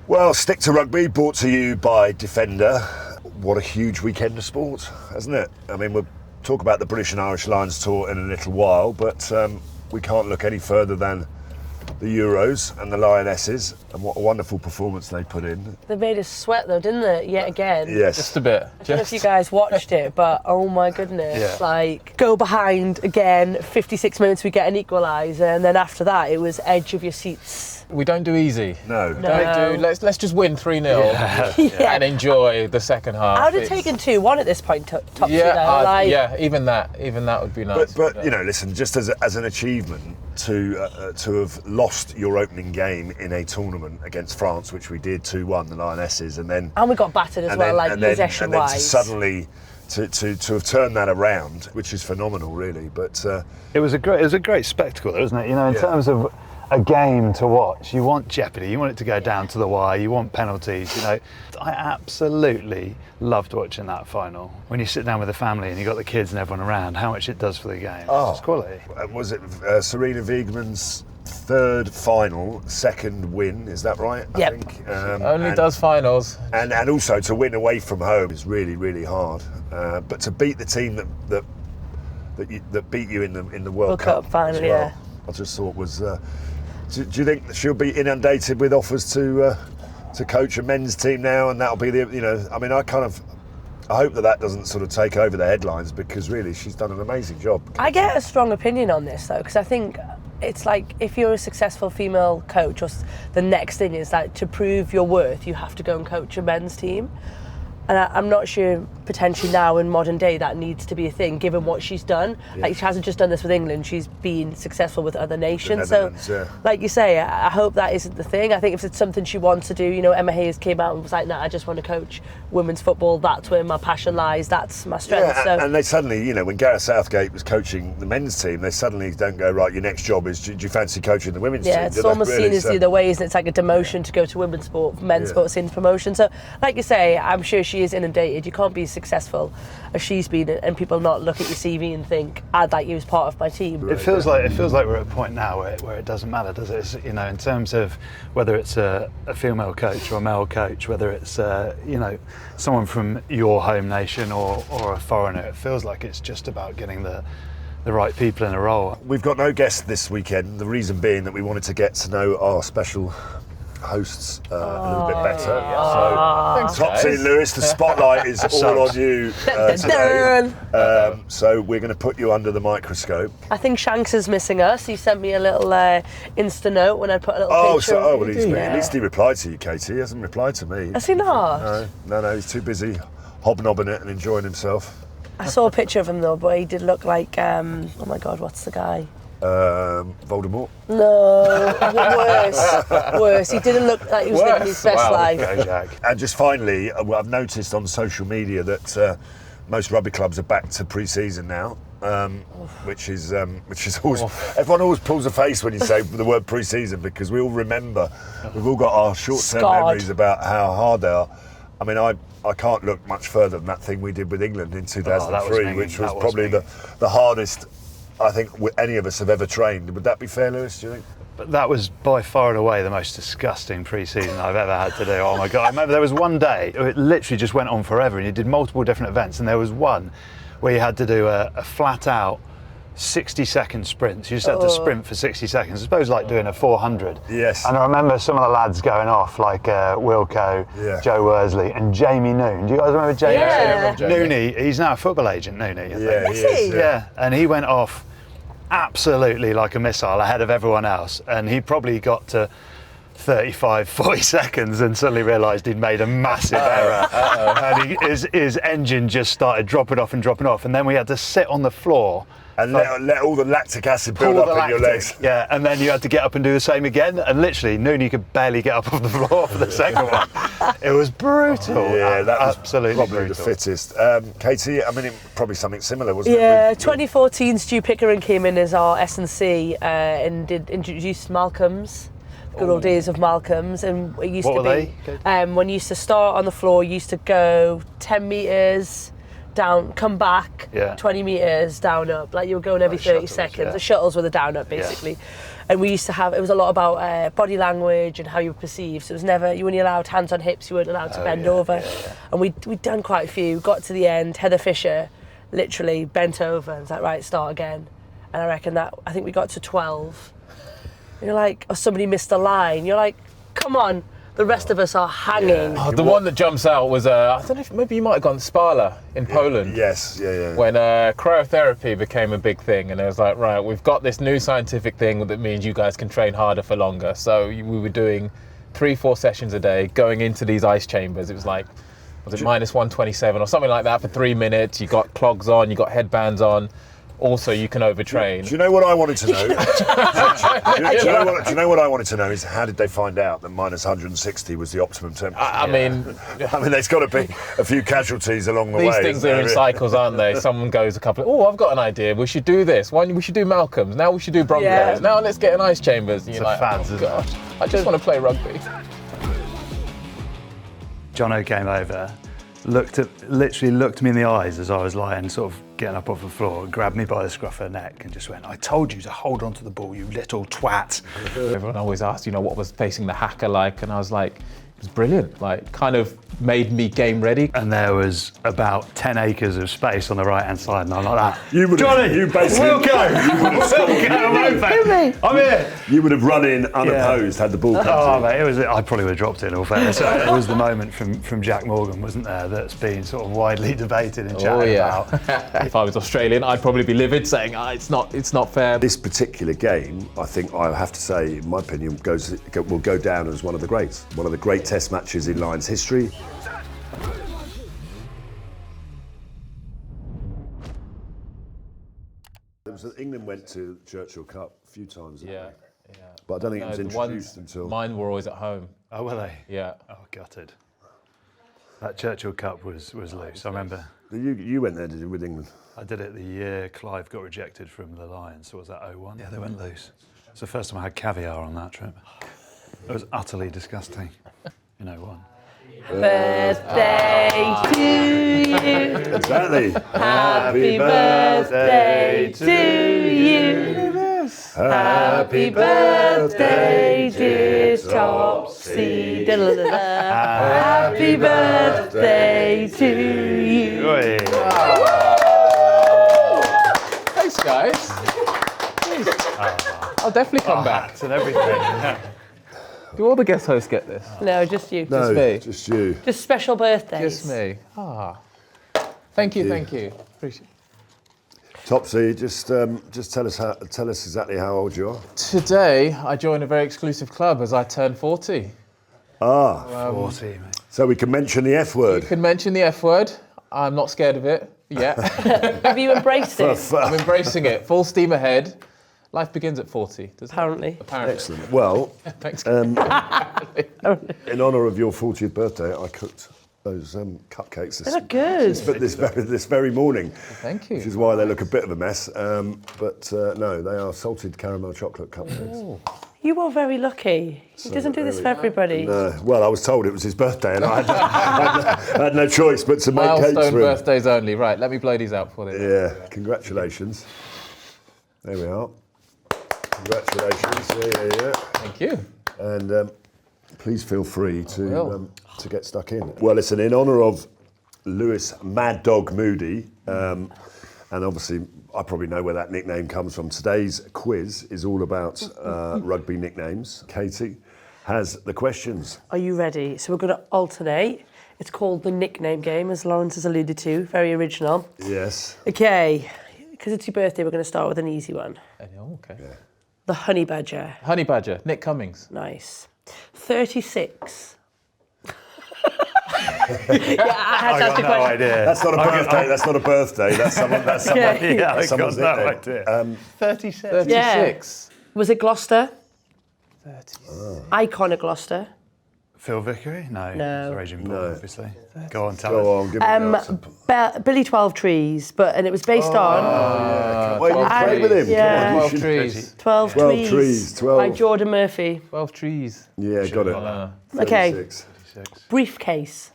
Well, stick to rugby, brought to you by Defender. What a huge weekend of sport, hasn't it? I mean, we'll talk about the British and Irish Lions tour in a little while, but we can't look any further than the Euros and the Lionesses, and what a wonderful performance they put in. They made us sweat though, didn't they? Yet again. Yes. Just a bit. I don't know if you guys watched it, but oh my goodness. Like, go behind again, 56 minutes we get an equaliser, and then after that it was edge of your seats. We don't do easy. No. Let's just win 3-0 and enjoy the second half. I would have taken 2-1 at this point, Topsy. Even that would be nice. But you know, listen, just as an achievement to have lost your opening game in a tournament against France, which we did 2-1, the Lionesses, and we got battered as well, possession wise. And then suddenly to have turned that around, which is phenomenal, really. But it was a great spectacle, though, wasn't it? You know, in terms of a game to watch, you want jeopardy, you want it to go down to the wire, you want penalties, you know. I absolutely loved watching that final. When you sit down with the family and you got the kids and everyone around, how much it does for the game. It's quality. Was it Serena Wiegmann's third final, second win, is that right? Yep. I think. Only does finals. And also to win away from home is really, really hard. But to beat the team that beat you in the World Cup final, as well, I just thought was... Do you think she'll be inundated with offers to coach a men's team now, and that'll be I mean, I hope that doesn't sort of take over the headlines, because really she's done an amazing job. I get a strong opinion on this though, because I think it's like, if you're a successful female coach, or the next thing is that to prove your worth, you have to go and coach a men's team. And I'm not sure, potentially now in modern day, that needs to be a thing, given what she's done. Yeah. Like, she hasn't just done this with England, she's been successful with other nations. So, like you say, I hope that isn't the thing. I think if it's something she wants to do, you know, Emma Hayes came out and was like, no, I just want to coach women's football. That's where my passion lies. That's my strength. Yeah, and they suddenly, you know, when Gareth Southgate was coaching the men's team, they suddenly don't go, right, your next job is, do you fancy coaching the women's team? Yeah, it's almost seen as the other way, isn't it? It's like a demotion to go to women's sport, men's sport's in promotion. So, like you say, I'm sure she is inundated. You can't be as successful as she's been and people not look at your CV and think, I'd like you as part of my team. It feels like we're at a point now where it doesn't matter, does it? It's, you know, in terms of whether it's a female coach or a male coach, whether it's you know, someone from your home nation or a foreigner, it feels like it's just about getting the right people in a role. We've got no guests this weekend, the reason being that we wanted to get to know our special hosts a little bit better. So, Topsy and Lewis, the spotlight is all on you today. So we're going to put you under the microscope. I think Shanks is missing us. He sent me a little Insta note when I put a little picture. At least he replied to you, Katy. He hasn't replied to me. Has he not? No, he's too busy hobnobbing it and enjoying himself. I saw a picture of him though, but he did look like, oh my God, what's the guy? Voldemort? No, worse. He didn't look like he was living his best life. Okay, Jack. And just finally, I've noticed on social media that most rugby clubs are back to pre-season now, which is always... Everyone always pulls a face when you say the word pre-season, because we all remember, we've all got our short-term memories about how hard they are. I mean, I can't look much further than that thing we did with England in 2003, which was probably the hardest I think any of us have ever trained. Would that be fair, Lewis, do you think? But that was by far and away the most disgusting pre-season I've ever had to do. Oh my God, I remember there was one day, it literally just went on forever, and you did multiple different events, and there was one where you had to do a flat out 60-second sprint. So you just had to sprint for 60 seconds. I suppose like doing a 400. Yes. And I remember some of the lads going off, like Wilco, Joe Worsley, and Jamie Noon. Do you guys remember Jamie? Yeah. Nooney, he's now a football agent, Nooney, I think. Yeah, he is. Yeah, and he went off absolutely like a missile ahead of everyone else, and he probably got to 35, 40 seconds and suddenly realised he'd made a massive error. And his engine just started dropping off, and then we had to sit on the floor and let all the lactic acid build up in your legs. Yeah, and then you had to get up and do the same again, and literally Nooney could barely get up off the floor for the second one. It was brutal. Yeah, that was absolutely probably brutal. the fittest. Katy, I mean, probably something similar, wasn't it? Yeah, 2014 Stu Pickering came in as our S&C and introduced Malcolm's. Good old days of Malcolm's, and it used to be when you used to start on the floor, you used to go 10 metres down, come back 20 metres down up, like you were going every 30 seconds. The shuttles were the down up basically. And we used to have, it was a lot about body language and how you were perceived. So it was never, you weren't allowed hands on hips, you weren't allowed to bend over. And we'd done quite a few, got to the end, Heather Fisher literally bent over and was like, right, start again. And I think we got to 12. And you're like, or somebody missed a line. You're like, come on. The rest of us are hanging. Oh, the one that jumps out was, I don't know if maybe you might have gone Spala in Poland. Yes, yeah. When cryotherapy became a big thing, and it was like, right, we've got this new scientific thing that means you guys can train harder for longer. So we were doing 3-4 sessions a day, going into these ice chambers. It was like, was it minus 127 or something like that for 3 minutes? You got clogs on, you got headbands on. Also, you can overtrain. Do you know what I wanted to know? do you know what I wanted to know is how did they find out that minus 160 was the optimum temperature? I mean, there's got to be a few casualties along the way. These things are in cycles, aren't they? Someone goes a couple of, I've got an idea. We should do this. We should do Malcolm's. Now we should do Broncos. Yeah. Now let's get an ice chambers. And It's you're like, fads, isn't gosh, it? I just want to play rugby. Jono came over, literally looked me in the eyes as I was lying, sort of getting up off the floor, grabbed me by the scruff of the neck and just went, I told you to hold on to the ball, you little twat. Everyone always asks, what was facing the hacker like? And I was like, it was brilliant. Like, kind of made me game ready. And there was about 10 acres of space on the right-hand side, and I'm like that. Johnny, you basically... We'll go! I'm here! You would have run in unopposed had the ball come Oh, to you. mate, I probably would have dropped it in all fairness. It was the moment from Jack Morgan, wasn't there, that's been sort of widely debated and chatted about. If I was Australian, I'd probably be livid saying, it's not fair. This particular game, I think I have to say, in my opinion, will go down as one of the greats. One of the great test matches in Lions history. England went to Churchill Cup a few times, didn't they? But I don't think it was introduced until... Mine were always at home. Oh, were they? Yeah. Oh, gutted. That Churchill Cup was loose, I remember. You went there, did you, with England? I did it the year Clive got rejected from the Lions, so was that 01? Yeah, they went loose. It's the first time I had caviar on that trip. It was utterly disgusting in 01. Birthday to you. Exactly. Happy birthday to you. Happy birthday, dear Topsy. Happy birthday to you. Oi. Thanks, guys. I'll definitely come back. Hats and everything. Do all the guest hosts get this? No, just you. No, me. just you. Just special birthdays. Just me. Thank you. Appreciate it. Topsy, just tell us exactly how old you are. Today, I joined a very exclusive club as I turned 40. 40, mate. So we can mention the F word. You can mention the F word. I'm not scared of it yet. Have you embraced it? I'm embracing it. Full steam ahead. Life begins at 40, doesn't Apparently. it? Apparently. Excellent. Well, Thanks. in honour of your 40th birthday, I cooked those cupcakes. They look good. This very morning. Thank you. Which is why they look a bit of a mess. But no, they are salted caramel chocolate cupcakes. Ooh. You are very lucky. He doesn't do this for everybody. No. Well, I was told it was his birthday and I had no choice but to make cakes Milestone for him. birthdays only. Right, let me blow these out for you. Yeah, congratulations. There we are. Congratulations. Yeah. Thank you. And please feel free to get stuck in. Well, listen, in honour of Lewis Mad Dog Moody, and obviously I probably know where that nickname comes from. Today's quiz is all about rugby nicknames. Katy has the questions. Are you ready? So we're going to alternate. It's called the nickname game, as Lawrence has alluded to. Very original. Yes. Okay, because it's your birthday, we're going to start with an easy one. Oh, okay. Yeah. The Honey Badger. Honey Badger, Nick Cummings. Nice. 36. Yeah, I had to ask a no question. idea. That's not a birthday. That's not a birthday. That's someone. That's someone. Okay. Yeah, I got someone's no nickname. idea. 36. 36. Was it Gloucester? 36. Icon of Gloucester. Phil Vickery? No. No. It's Raging Bull, No. obviously. Go on, tell us. Go on, give me the answer. Billy 12 Trees, and it was based on Wait, you played with him? Yeah. Come on, you 12 should- trees. 12 12 Trees, Trees, 12. by Jordan Murphy. 12 trees. Yeah, got it. Okay. 36. 36. Briefcase.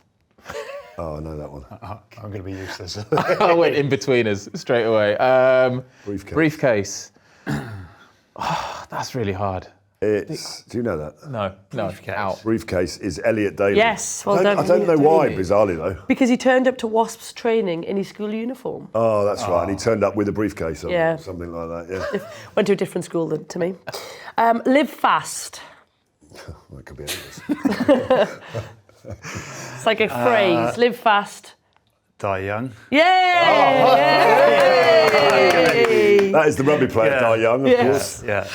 Oh, I know that one. I'm going to be useless. I went in between us straight away. Briefcase. Briefcase. That's really hard. It's. Do you know that? No, out. Briefcase is Elliot Daly. Yes, well done. I don't know why, bizarrely though. Because he turned up to Wasps training in his school uniform. Oh, that's right. And he turned up with a briefcase on, Yeah. something like that. Yeah. Went to a different school than to me. Live fast. Well, it could be anything. It's like a phrase. Live fast. Die young. Yay! That is the rugby player, Di Young, of course. Yeah.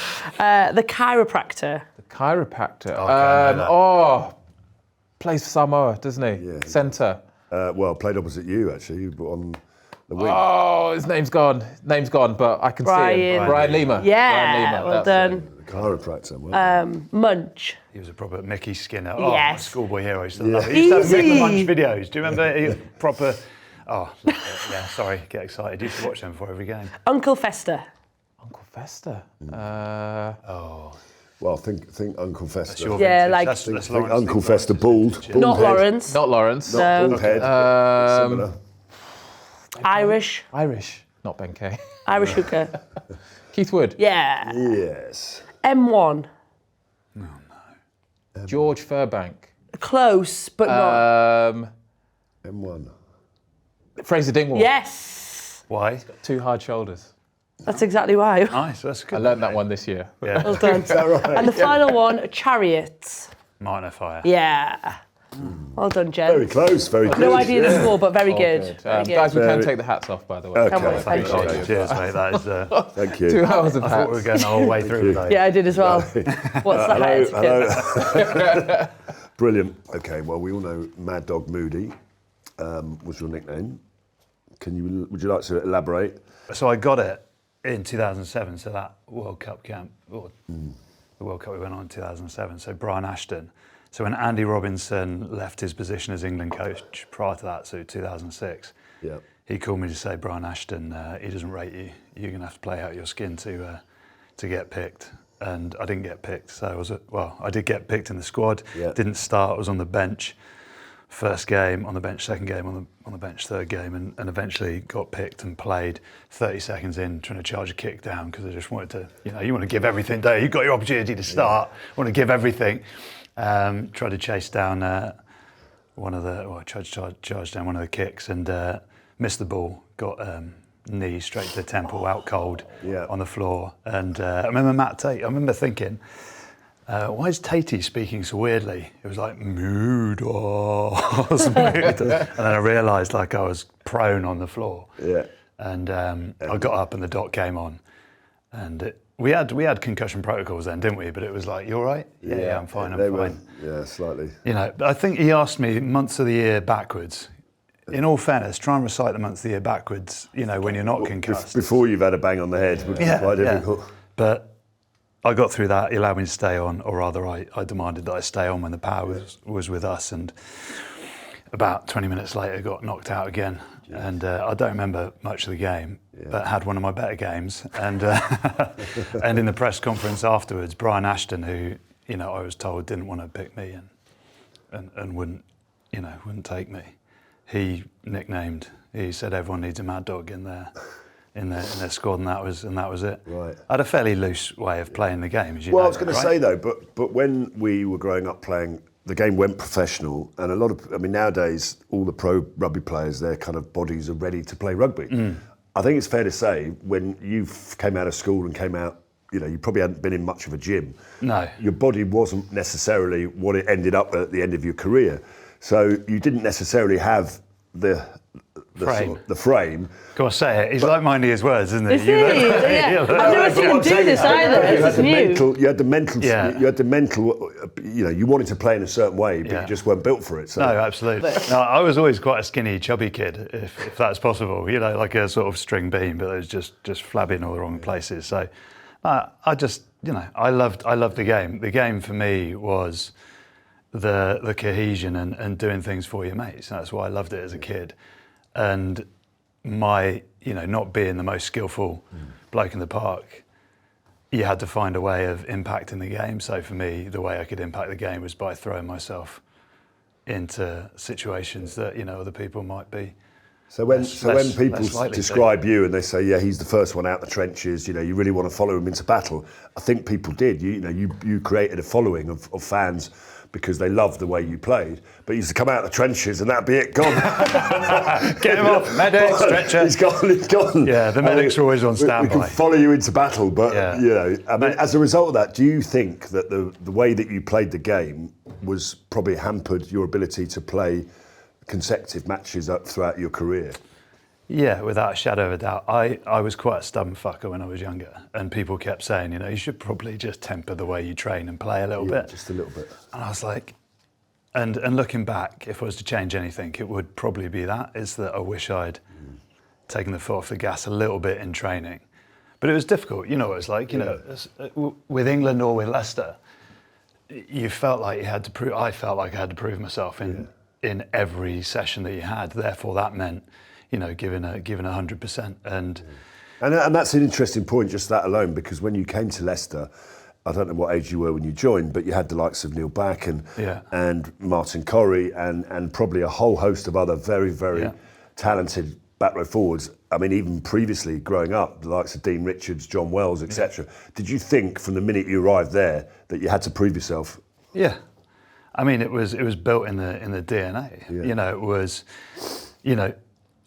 The chiropractor. The chiropractor. I know that. Plays for Samoa, doesn't he? Yeah, he Centre. Well, played opposite you, actually, on the wing. Oh, his name's gone. But I can see him. Brian Lima. Yeah, Brian Lima. well done. The chiropractor. Well, Munch. He was a proper Mickey Skinner. Yes. My schoolboy hero. I used to love it. He used to have Mick the Munch videos. Do you remember? He was proper. Oh, yeah. Sorry, get excited. Used to watch them before every game. Uncle Fester. Uncle Fester. well, think Uncle Fester. Your Yeah, vintage. like- That's Think Lawrence. Uncle Fester, bald. Not head. Lawrence. Not Lawrence. No. Bald head. Similar. Irish. Irish. Not Ben Kay. Irish hooker. Keith Wood. Yeah. Yes. M1. George Furbank. Close, but not. M1. Fraser Dingwall. Yes. Why? 2 hard shoulders. That's exactly why. Nice. That's good. I learned that one this year. Yeah. Well done. Is that right? And the final one, chariots. Minor fire. Yeah. Well done, Jen. Very close, very good. No idea the yeah. score, but very good. Very good. Guys, we can Very- take the hats off, by the way. Okay, Come on, thank thank you. you. Cheers, mate. That is. Thank you. 2 hours of I thought we were hats. going the whole way through today. Yeah, I did as well. What's the highest? Hello. Brilliant. Okay, well, we all know Mad Dog Moody was your nickname. Would you like to elaborate? So I got it in 2007. So that World Cup camp, or the World Cup we went on in 2007. So Brian Ashton. So when Andy Robinson left his position as England coach prior to that, so 2006, Yeah. he called me to say, Brian Ashton, he doesn't rate you. You're going to have to play out your skin to get picked. And I didn't get picked. So I did get picked in the squad. Yeah. Didn't start. I was on the bench. First game on the bench, second game on the bench, third game, and eventually got picked and played 30 seconds in, trying to charge a kick down because I just wanted to, you want to give everything, don't you? You've got your opportunity to start, want to give everything. Tried to chase down I tried to charge down one of the kicks and missed the ball, got knee straight to the temple, out cold on the floor. And I remember Matt Tate, I remember thinking, why is Katy speaking so weirdly? It was like, mood, and then I realised like I was prone on the floor. Yeah. And I got up and the dot came on. And we had concussion protocols then, didn't we? But it was like, you all right? Yeah, I'm fine, I'm fine. Yeah, slightly. I think he asked me months of the year backwards. In all fairness, try and recite the months of the year backwards, when you're not concussed. Before you've had a bang on the head would be quite difficult. But I got through that. He allowed me to stay on, or rather, I demanded that I stay on when the power was with us. And about 20 minutes later, got knocked out again. Jeez. And I don't remember much of the game, but had one of my better games. And and in the press conference afterwards, Brian Ashton, who I was told didn't want to pick me and wouldn't take me, he said everyone needs a mad dog in their squad, and that was it. Right. I had a fairly loose way of playing the game, as you know. Well, I was going to say though, but when we were growing up playing, the game went professional, and a lot of, nowadays all the pro rugby players, their kind of bodies are ready to play rugby. I think it's fair to say when you came out of school and came out, you probably hadn't been in much of a gym. No. Your body wasn't necessarily what it ended up at the end of your career, so you didn't necessarily have the frame. Go on, say it. He's like minding his words, isn't he? Is he? Yeah. I've never seen him do this either. It's new. You had the mental. You wanted to play in a certain way, but you just weren't built for it. So. No, absolutely. No, I was always quite a skinny, chubby kid, if that's possible. Like a sort of string bean, but it was just flabby in all the wrong places. So I just, I loved the game. The game for me was the cohesion and doing things for your mates. That's why I loved it as a kid. And my, not being the most skillful bloke in the park, you had to find a way of impacting the game. So for me, the way I could impact the game was by throwing myself into situations that, other people might be So when people less likely describe you and they say, yeah, he's the first one out the trenches, you know, you really want to follow him into battle. I think people did. You created a following of fans because they loved the way you played. But he used to come out of the trenches and that'd be it, gone. Get him off, medic, stretcher. He's gone. Yeah, the medics are always on standby. We can follow you into battle, but you know, I mean, But- as a result of that, do you think that the way that you played the game was probably hampered your ability to play consecutive matches up throughout your career? Yeah, without a shadow of a doubt. I was quite a stubborn fucker when I was younger, and people kept saying, you know, you should probably just temper the way you train and play a little bit. Just a little bit. And I was like, and looking back, if I was to change anything, it would probably be that, is that I wish I'd taken the foot off the gas a little bit in training. But it was difficult, you know what it's like, you know, with England or with Leicester, you felt like you had to prove, I felt like I had to prove myself in every session that you had. Therefore that meant, you know, giving 100%. And that's an interesting point, just that alone, because when you came to Leicester, I don't know what age you were when you joined, but you had the likes of Neil Back and Martin Corrie and probably a whole host of other very, very talented back row forwards. I mean, even previously growing up, the likes of Dean Richards, John Wells, etc. Did you think from the minute you arrived there that you had to prove yourself? Yeah, I mean, it was built in the DNA. Yeah. You know, it was, you know,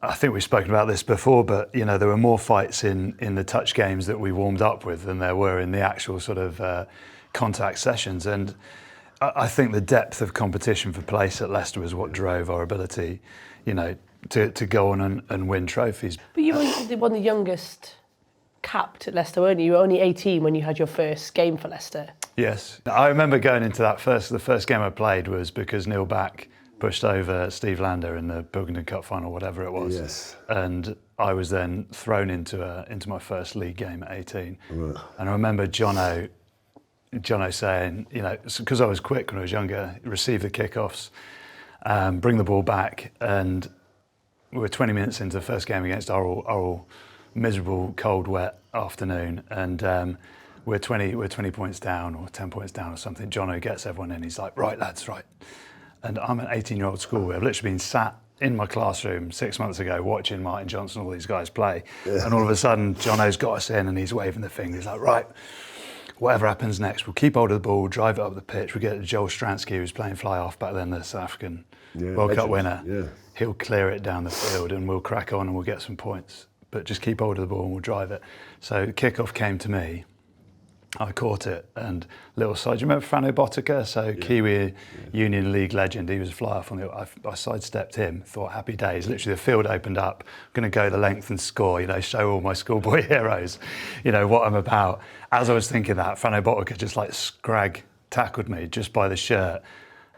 I think we've spoken about this before, but you know, there were more fights in the touch games that we warmed up with than there were in the actual sort of contact sessions. And I think the depth of competition for place at Leicester was what drove our ability, you know, to go on and win trophies. But you were one of the youngest capped at Leicester, weren't you? You were only 18 when you had your first game for Leicester. Yes, I remember going into that the first game I played was because Neil Back pushed over Steve Lander in the Pilkington Cup final, whatever it was. Yes. And I was then thrown into my first league game at 18. Right. And I remember Jono saying, you know, because I was quick when I was younger, receive the kickoffs, bring the ball back, and we were 20 minutes into the first game against Oral, miserable, cold, wet afternoon, and we're 20 points down or 10 points down or something. Jono gets everyone in. He's like, right, lads, right. And I'm an 18-year-old schoolboy. I've literally been sat in my classroom 6 months ago watching Martin Johnson, all these guys play. Yeah. And all of a sudden, Jono's got us in and he's waving the finger. He's like, right, whatever happens next, we'll keep hold of the ball, drive it up the pitch. We'll get Joel Stransky, who's playing fly-half back then, the South African World Cup winner. Yeah. He'll clear it down the field and we'll crack on and we'll get some points. But just keep hold of the ball and we'll drive it. So the kickoff came to me. I caught it, and little side. Do you remember Frano Botica? So Kiwi Union League legend. He was a fly-off on the. I sidestepped him. Thought happy days. Literally, the field opened up. I'm going to go the length and score. You know, show all my schoolboy heroes. You know what I'm about. As I was thinking that, Frano Botica just like scrag tackled me just by the shirt.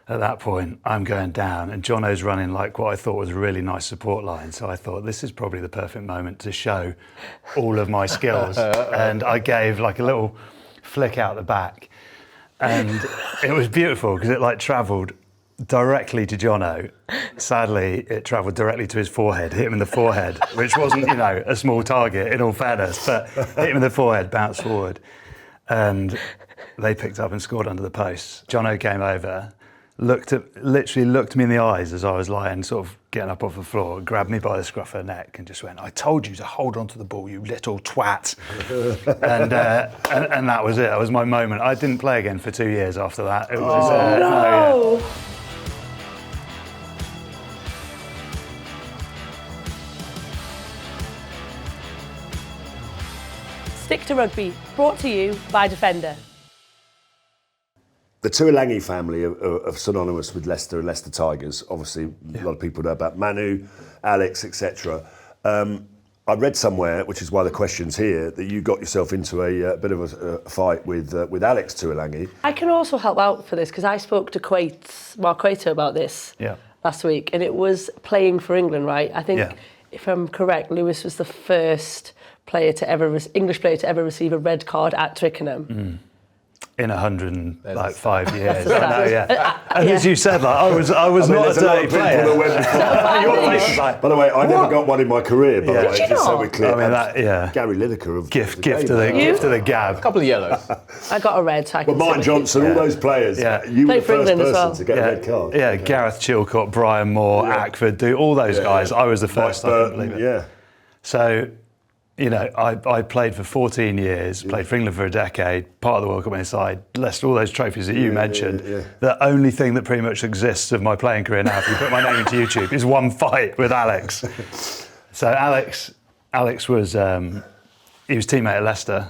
At that point, I'm going down, and Jono's running like what I thought was a really nice support line. So I thought this is probably the perfect moment to show all of my skills. And I gave like a little flick out the back, and it was beautiful because it like travelled directly to Jono. Sadly, it travelled directly to his forehead, hit him in the forehead, which wasn't, you know, a small target in all fairness, but hit him in the forehead, bounced forward, and they picked up and scored under the post. Jono came over, literally looked me in the eyes as I was lying, sort of getting up off the floor, grabbed me by the scruff of the neck and just went, "I told you to hold on to the ball, you little twat." and that was it. That was my moment. I didn't play again for 2 years after that. It was no. Stick to Rugby, brought to you by Defender. The Tuilagi family are synonymous with Leicester and Leicester Tigers. Obviously, a lot of people know about Manu, Alex, etc. I read somewhere, which is why the question's here, that you got yourself into a bit of a fight with Alex Tuilagi. I can also help out for this because I spoke to Mark Quato about this last week, and it was playing for England, right? I think, if I'm correct, Lewis was the first English player to ever receive a red card at Twickenham. in 105 years. That's I know, yeah. And yeah. as you said, like, I was not a dirty player. Your face is like, by the way, I never got one in my career. By the way, Did you just so not? we're clear. I mean, that, yeah. Gary Lineker of Gift the of the gab. A couple of yellows. I got a red. So I But can Martin see it. Johnson, all those players, you were the Played for first England as person well. to get a red card. Yeah, Gareth Chilcott, Brian Moore, Ackford, all those guys. I was the first. Mike I couldn't Burton, believe it. So, you know, I played for 14 years, played for England for a decade, part of the World Cup inside, Leicester, all those trophies that you mentioned. The only thing that pretty much exists of my playing career now, if you put my name into YouTube, is one fight with Alex. So Alex was, he was teammate at Leicester,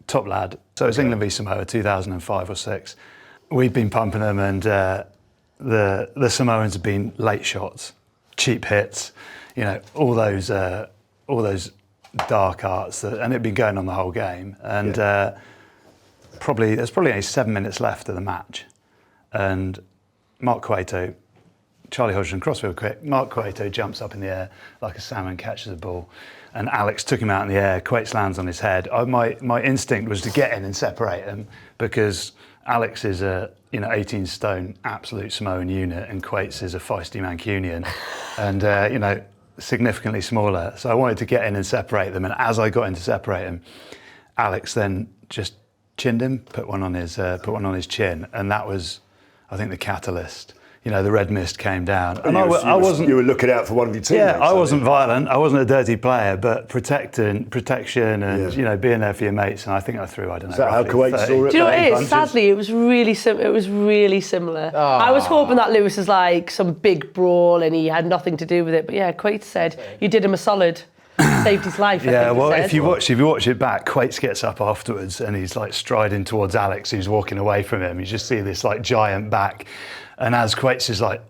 top lad. So it was England v Samoa, 2005 or 6. We'd been pumping them, and the Samoans had been late shots, cheap hits, you know, all those dark arts, and it'd been going on the whole game. And there's probably only 7 minutes left of the match, and Mark Cueto, Charlie Hodgson crossfield quick. Mark Cueto jumps up in the air like a salmon, catches a ball, and Alex took him out in the air. Cueto lands on his head. My instinct was to get in and separate him, because Alex is a 18 stone absolute Samoan unit, and Cueto is a feisty Mancunian, and significantly smaller. So I wanted to get in and separate them. And as I got in to separate him, Alex then just chinned him, put one on his chin, and that was, I think, the catalyst. You know, the red mist came down. And I wasn't. You were looking out for one of your teammates. Yeah, I wasn't violent. I wasn't a dirty player, but protection, and being there for your mates. And I think I threw. I don't know. Is that how Kuwait saw it? Do you know what it is? Sadly, it was really similar. I was hoping that Lewis was like some big brawl and he had nothing to do with it. But yeah, Quates said you did him a solid. Saved his life. Yeah, well, if you watch it back, Quates gets up afterwards and he's like striding towards Alex, who's walking away from him. You just see this like giant back, and as Quates is like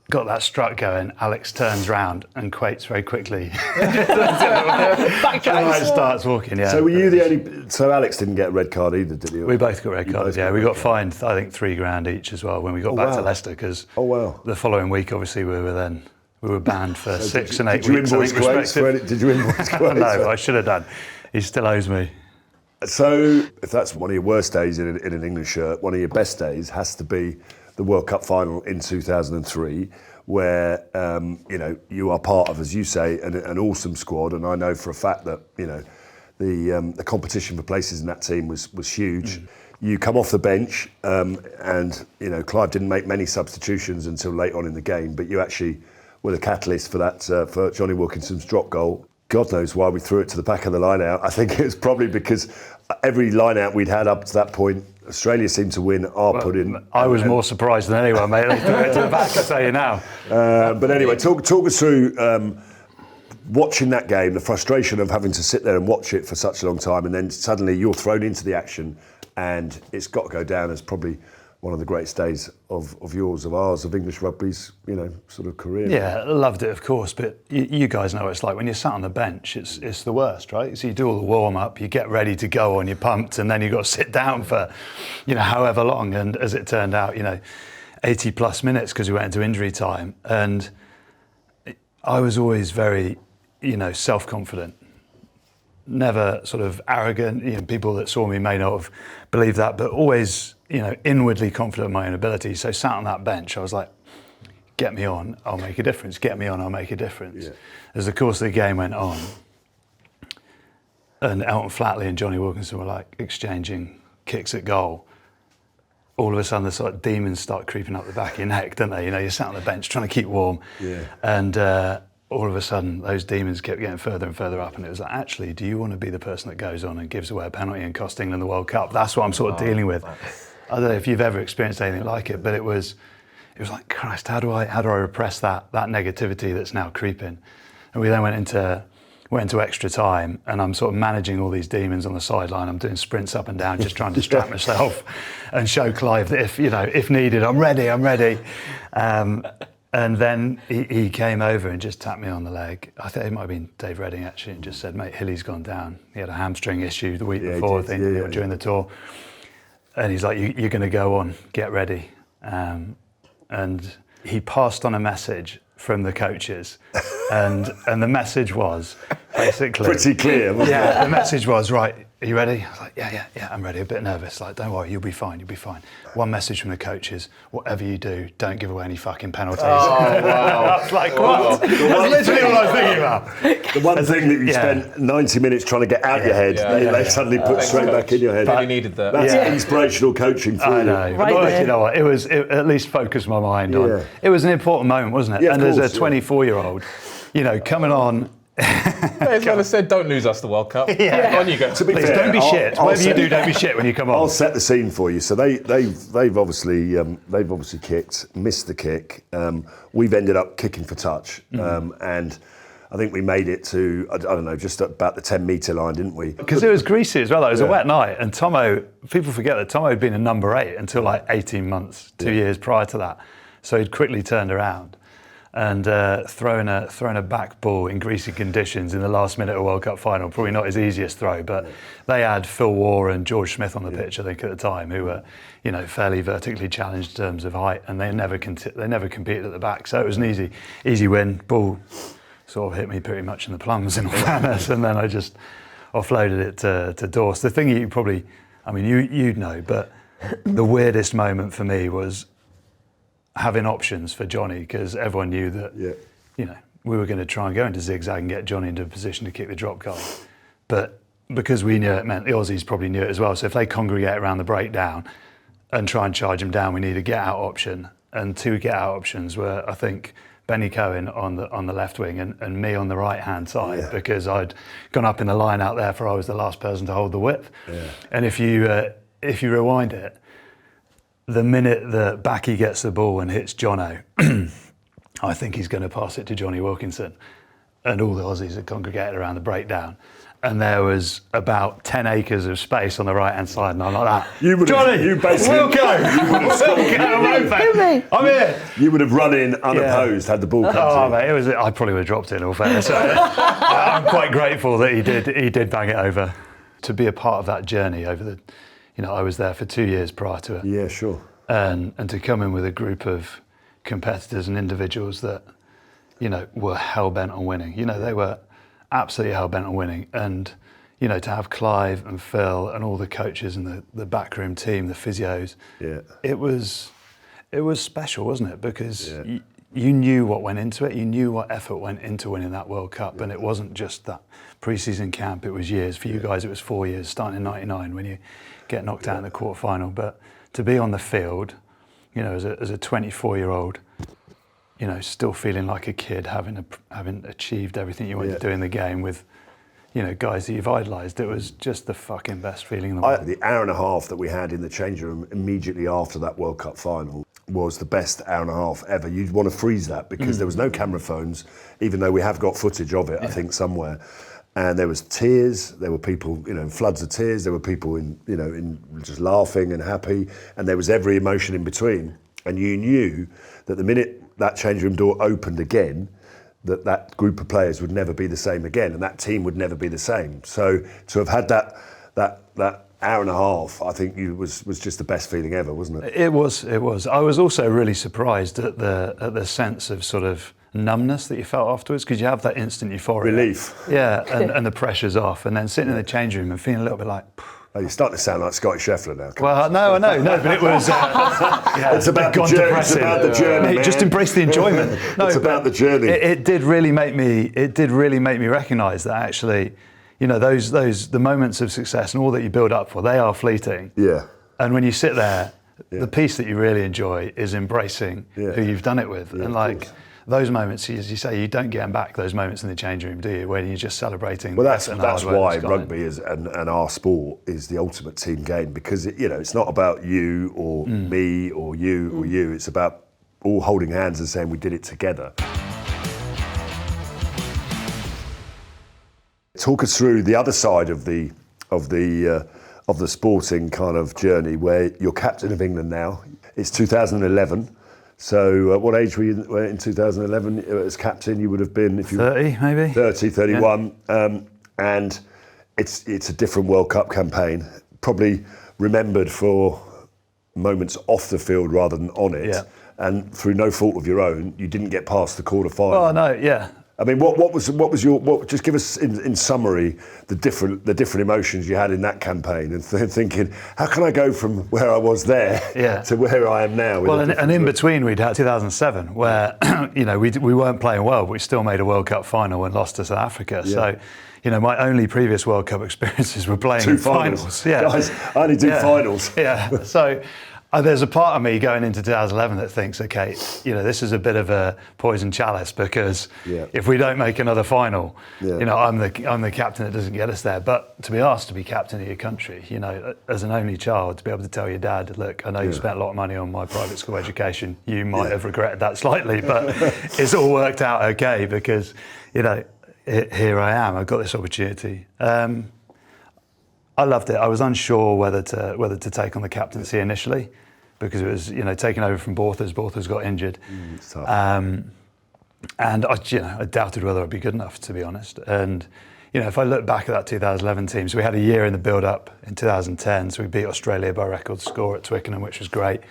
got that strut going, Alex turns round and Quates very quickly starts walking. Yeah. So were you the only? So Alex didn't get a red card either, did you? We both got red cards. Yeah, we got fined. I think $3,000 each as well when we got back to Leicester, because the following week, obviously, we were banned for 6 and 8 weeks. Did you invoice Quates? No, I should have done. He still owes me. So if that's one of your worst days in an England shirt, one of your best days has to be the World Cup final in 2003, where you are part of, as you say, an awesome squad, and I know for a fact that the competition for places in that team was huge. You come off the bench, and Clive didn't make many substitutions until late on in the game, but you actually were the catalyst for that for Johnny Wilkinson's drop goal. God knows why we threw it to the back of the line-out. I think it was probably because every line-out we'd had up to that point, Australia seemed to win, put in. I was more surprised than anyone, mate. They threw it to the back, I tell you now. But anyway, talk us through watching that game, the frustration of having to sit there and watch it for such a long time, and then suddenly you're thrown into the action, and it's got to go down as probably one of the greatest days of ours, of English rugby's, sort of career. Yeah, I loved it, of course, but you guys know what it's like when you're sat on the bench. It's the worst, right? So you do all the warm up, you get ready to go on, you're pumped, and then you've got to sit down for, however long. And as it turned out, 80 plus minutes, because we went into injury time, and I was always very, self-confident. Never sort of arrogant. People that saw me may not have believed that, but always, inwardly confident in my own ability. So sat on that bench, I was like, get me on, I'll make a difference. Get me on, I'll make a difference. Yeah. As the course of the game went on, and Elton Flatley and Johnny Wilkinson were like exchanging kicks at goal, all of a sudden the sort of demons start creeping up the back of your neck, don't they? You're sat on the bench trying to keep warm. Yeah. And all of a sudden, those demons kept getting further and further up, and it was like, actually, do you want to be the person that goes on and gives away a penalty and costs England the World Cup? That's what I'm sort of dealing with. I don't know if you've ever experienced anything like it, but it was like, Christ, how do I repress that negativity that's now creeping? And we then went into extra time, and I'm sort of managing all these demons on the sideline. I'm doing sprints up and down, just trying to distract myself and show Clive that if needed, I'm ready. And then he came over and just tapped me on the leg. I think it might have been Dave Redding actually, and just said, mate, Hilly's gone down. He had a hamstring issue the week before, I think, during the tour. And he's like, you're going to go on, get ready. And he passed on a message from the coaches. And the message was basically... Pretty clear, wasn't it? Yeah, the message was, right, are you ready? I was like, yeah, I'm ready. A bit nervous. Like, don't worry, you'll be fine. One message from the coaches: whatever you do, don't give away any fucking penalties. Oh, wow. I was like, what? That's literally all I was thinking about. The one thing that you spent 90 minutes trying to get out your head, they suddenly put straight back in your head. Really needed that. That's inspirational coaching for I you. know. Right But there. you know what? It at least focused my mind on. It was an important moment, wasn't it? Yeah, and of as a course, 24-year-old, coming on. Players would have said, "Don't lose us the World Cup." On you go. To be Please fair, don't be shit. Whatever you do, don't be shit when you come on. I'll set the scene for you. So they've obviously kicked, missed the kick. We've ended up kicking for touch, and I think we made it to I don't know, just about the 10-metre line, didn't we? Because it was greasy as well. It was a wet night, and Tomo. People forget that Tomo had been a number 8 until like 18 months, 2 years prior to that. So he'd quickly turned around and thrown a back ball in greasy conditions in the last minute of a World Cup final. Probably not his easiest throw, but they had Phil Waugh and George Smith on the pitch, I think, at the time, who were, fairly vertically challenged in terms of height, and they never competed at the back. So it was an easy win. Ball sort of hit me pretty much in the plums, in all fairness, and then I just offloaded it to Dorse. The thing you'd know, but the weirdest moment for me was having options for Johnny, because everyone knew that we were going to try and go into zigzag and get Johnny into a position to kick the drop goal. But because we knew it meant the Aussies probably knew it as well. So if they congregate around the breakdown and try and charge him down, we need a get out option. And 2 get out options were, I think, Benny Cohen on the left wing and me on the right hand side, because I'd gone up in the line out there, for I was the last person to hold the width. And if you rewind it, the minute that Backy gets the ball and hits Jono, I think he's going to pass it to Johnny Wilkinson. And all the Aussies had congregated around the breakdown. And there was about 10 acres of space on the right-hand side, and I'm like that. Johnny, you basically, I'm here. You would have run in unopposed had the ball come to you. Mate, I probably would have dropped it in all fairness. I'm quite grateful that he did bang it over. To be a part of that journey I was there for 2 years prior to it. Yeah, sure. And to come in with a group of competitors and individuals that, were hell-bent on winning. They were absolutely hell-bent on winning. And, to have Clive and Phil and all the coaches and the backroom team, the physios, it was special, wasn't it? Because you knew what went into it. You knew what effort went into winning that World Cup. And it wasn't just that pre-season camp. It was years. For you guys, it was 4 years, starting in 99 when you get knocked out in the quarterfinal. But to be on the field, as a 24-year-old, still feeling like a kid, having achieved everything you wanted to do in the game with, guys that you've idolised, it was just the fucking best feeling in the world. The hour and a half that we had in the changing room immediately after that World Cup final was the best hour and a half ever. You'd want to freeze that, because there was no camera phones, even though we have got footage of it, I think, somewhere. And there was tears, there were people, floods of tears, there were people in just laughing and happy, and there was every emotion in between. And you knew that the minute that changing room door opened again, that group of players would never be the same again, and that team would never be the same. So to have had that hour and a half, I think was just the best feeling ever, wasn't it? It was. I was also really surprised at the sense of sort of numbness that you felt afterwards, because you have that instant euphoria. Relief. Yeah, and the pressure's off, and then sitting in the change room and feeling a little bit like... Oh, you're starting to sound like Scotty Scheffler now. Well, no, I know, but it was... it's about the journey. It's about the journey, Mate, just embrace the enjoyment. No, it's about the journey. It did really make me recognise that actually, the moments of success and all that you build up for, they are fleeting. Yeah. And when you sit there, the piece that you really enjoy is embracing who you've done it with, and those moments, as you say, you don't get them back. Those moments in the change room, do you? When you're just celebrating. Well, that's why rugby is and our sport is the ultimate team game, because it's not about you or me or you or you. It's about all holding hands and saying we did it together. Talk us through the other side of the sporting kind of journey, where you're captain of England now. It's 2011. So what age were you in 2011 as captain? You would have been, if you 30 maybe? 30, 31. Yeah. And it's a different World Cup campaign, probably remembered for moments off the field rather than on it. Yeah. And through no fault of your own, you didn't get past the quarter-final. Oh, no, yeah. I mean, what was your just give us in summary the different emotions you had in that campaign and thinking, how can I go from where I was there to where I am now? Well, and in between we'd had 2007 where we weren't playing well, but we still made a World Cup final and lost to South Africa. So. My only previous World Cup experiences were playing in finals. Yeah, guys, I only do finals. Yeah, so there's a part of me going into 2011 that thinks, okay, this is a bit of a poison chalice because if we don't make another final, I'm the captain that doesn't get us there. But to be asked to be captain of your country, as an only child, to be able to tell your dad, look, I know you spent a lot of money on my private school education. You might have regretted that slightly, but it's all worked out okay because, here I am. I've got this opportunity. I loved it. I was unsure whether to take on the captaincy initially, because it was taking over from Borthers. Borthers got injured, and I doubted whether I'd be good enough, to be honest. And if I look back at that 2011 team, so we had a year in the build-up in 2010. So we beat Australia by record score at Twickenham, which was great.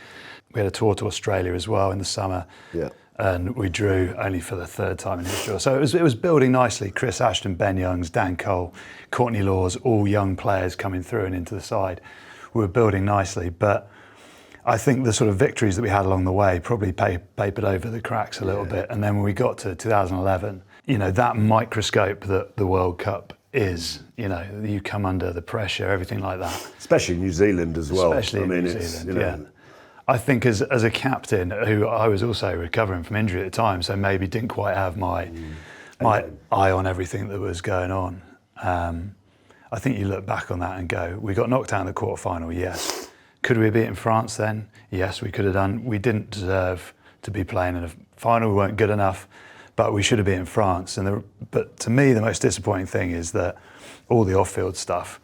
We had a tour to Australia as well in the summer. Yeah. And we drew only for the third time in history. So it was building nicely. Chris Ashton, Ben Youngs, Dan Cole, Courtney Laws, all young players coming through and into the side. We were building nicely, but I think the sort of victories that we had along the way probably papered over the cracks a little bit. And then when we got to 2011, that microscope that the World Cup is, you come under the pressure, everything like that. Especially New Zealand as well. Especially in New Zealand, I think as a captain, who I was also recovering from injury at the time, so maybe didn't quite have my eye on everything that was going on. I think you look back on that and go, we got knocked out in the quarterfinal, yes. Could we have beaten France then? Yes, we could have done. We didn't deserve to be playing in a final. We weren't good enough, but we should have beaten France. But to me, the most disappointing thing is that all the off-field stuff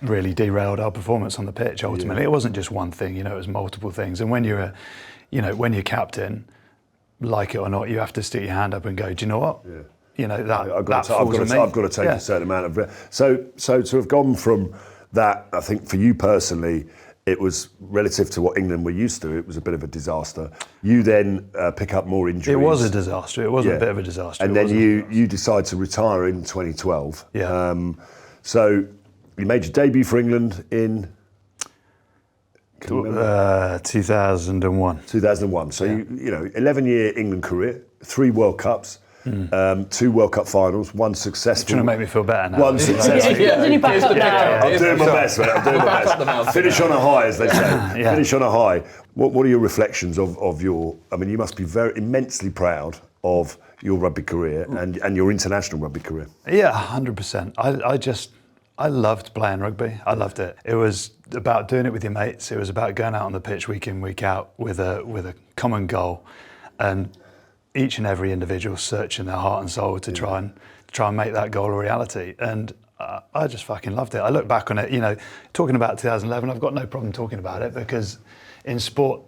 really derailed our performance on the pitch. Ultimately, it wasn't just one thing. It was multiple things. And when you're captain, like it or not, you have to stick your hand up and go, do you know what? I've got to take a certain amount of. So to have gone from that, I think for you personally, it was relative to what England were used to. It was a bit of a disaster. You then pick up more injuries. It was a disaster. It was a bit of a disaster. And then you decide to retire in 2012. Yeah. So you made your debut for England in 2001. 2001. So 11-year England career, 3 World Cups. 2 World Cup finals, 1 successful. Trying to make me feel better now. 1 successful. I'm doing my best, mate. I'm doing my best. Finish on a high, as they say. Finish on a high. What are your reflections of your? I mean, you must be very immensely proud of your rugby career and your international rugby career. Yeah, 100%. I loved playing rugby. I loved it. It was about doing it with your mates. It was about going out on the pitch week in, week out with a common goal, and each and every individual searching their heart and soul to try and make that goal a reality. And I just fucking loved it. I look back on it, talking about 2011, I've got no problem talking about it because in sport,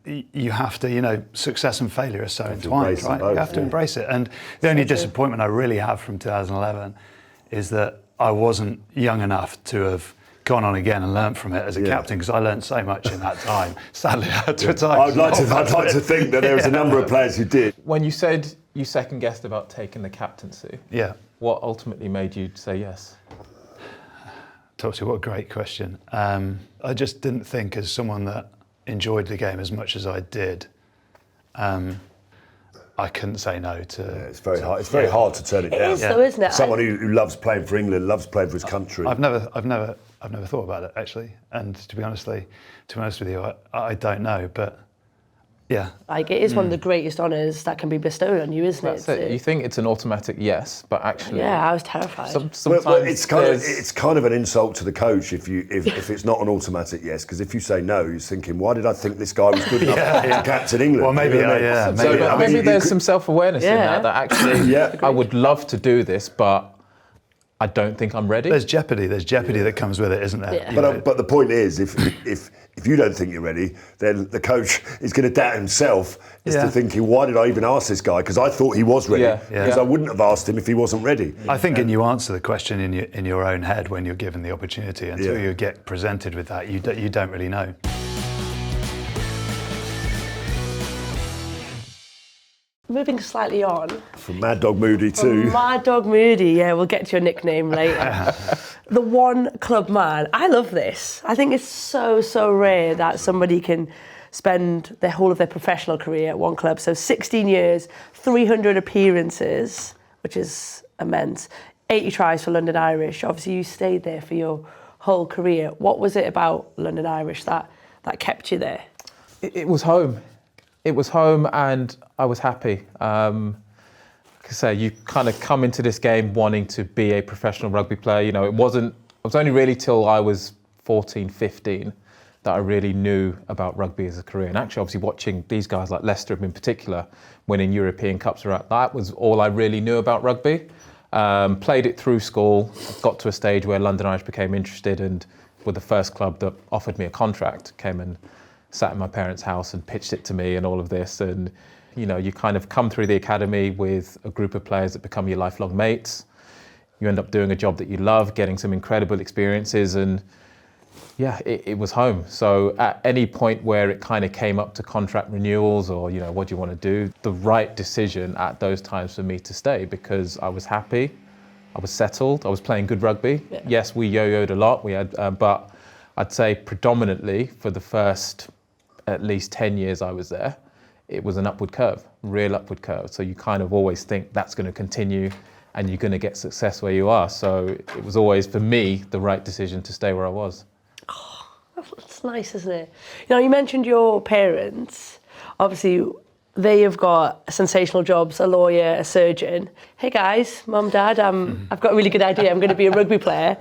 you have to, success and failure are so entwined, right? You have to embrace it. And the only disappointment I really have from 2011 is that I wasn't young enough to have gone on again and learnt from it as a captain, because I learnt so much in that time. Sadly, I had to retire. I'd like to think that there was a number of players who did. When you said you second guessed about taking the captaincy, what ultimately made you say yes? Topsy, what a great question. I just didn't think, as someone that enjoyed the game as much as I did, I couldn't say no to. It's very hard. It's very hard to turn it down. It is, though, isn't it? Someone who loves playing for England, loves playing for his country. I've never thought about it, actually. And to be honest with you, I don't know. But yeah, like it is one of the greatest honours that can be bestowed on you, isn't it? So you think it's an automatic yes, but actually, I was terrified. Sometimes it's kind of an insult to the coach if it's not an automatic yes, because if you say no, you're thinking, why did I think this guy was good enough to captain England? Well, maybe, maybe there's some self-awareness in that actually, I would love to do this, but I don't think I'm ready. There's jeopardy that comes with it, isn't there? Yeah. But the point is, if you don't think you're ready, then the coach is going to doubt himself as to thinking, why did I even ask this guy? Because I thought he was ready. Because I wouldn't have asked him if he wasn't ready. I think you answer the question in your own head when you're given the opportunity. Until you get presented with that, you don't really know. moving slightly on. From Mad Dog Moody too. Mad Dog Moody, yeah, we'll get to your nickname later. The one club man. I love this. I think it's so rare that somebody can spend the whole of their professional career at one club. So 16 years, 300 appearances, which is immense. 80 tries for London Irish. Obviously, you stayed there for your whole career. What was it about London Irish that kept you there? It was home. It was home, and I was happy. Like I say, you kind of come into this game wanting to be a professional rugby player. You know, it was only really till I was 14, 15 that I really knew about rugby as a career. And actually, obviously, watching these guys like Leicester in particular winning European Cups, that was all I really knew about rugby. Played it through school, got to a stage where London Irish became interested, and were the first club that offered me a contract. Came and sat in my parents' house and pitched it to me and all of this. And, you know, you kind of come through the academy with a group of players that become your lifelong mates. You end up doing a job that you love, getting some incredible experiences, and yeah, it was home. So at any point where it kind of came up to contract renewals or, you know, what do you want to do, the right decision at those times for me to stay, because I was happy, I was settled, I was playing good rugby. Yeah. Yes, we yo-yoed a lot, we had, but I'd say predominantly for the first at least 10 years I was there, it was an upward curve, real upward curve. So you kind of always think that's going to continue and you're going to get success where you are. So it was always, for me, the right decision to stay where I was. Oh, that's nice, isn't it? You know, you mentioned your parents. Obviously, they have got sensational jobs, a lawyer, a surgeon. Hey guys, mum, dad, I've got a really good idea. I'm going to be a rugby player.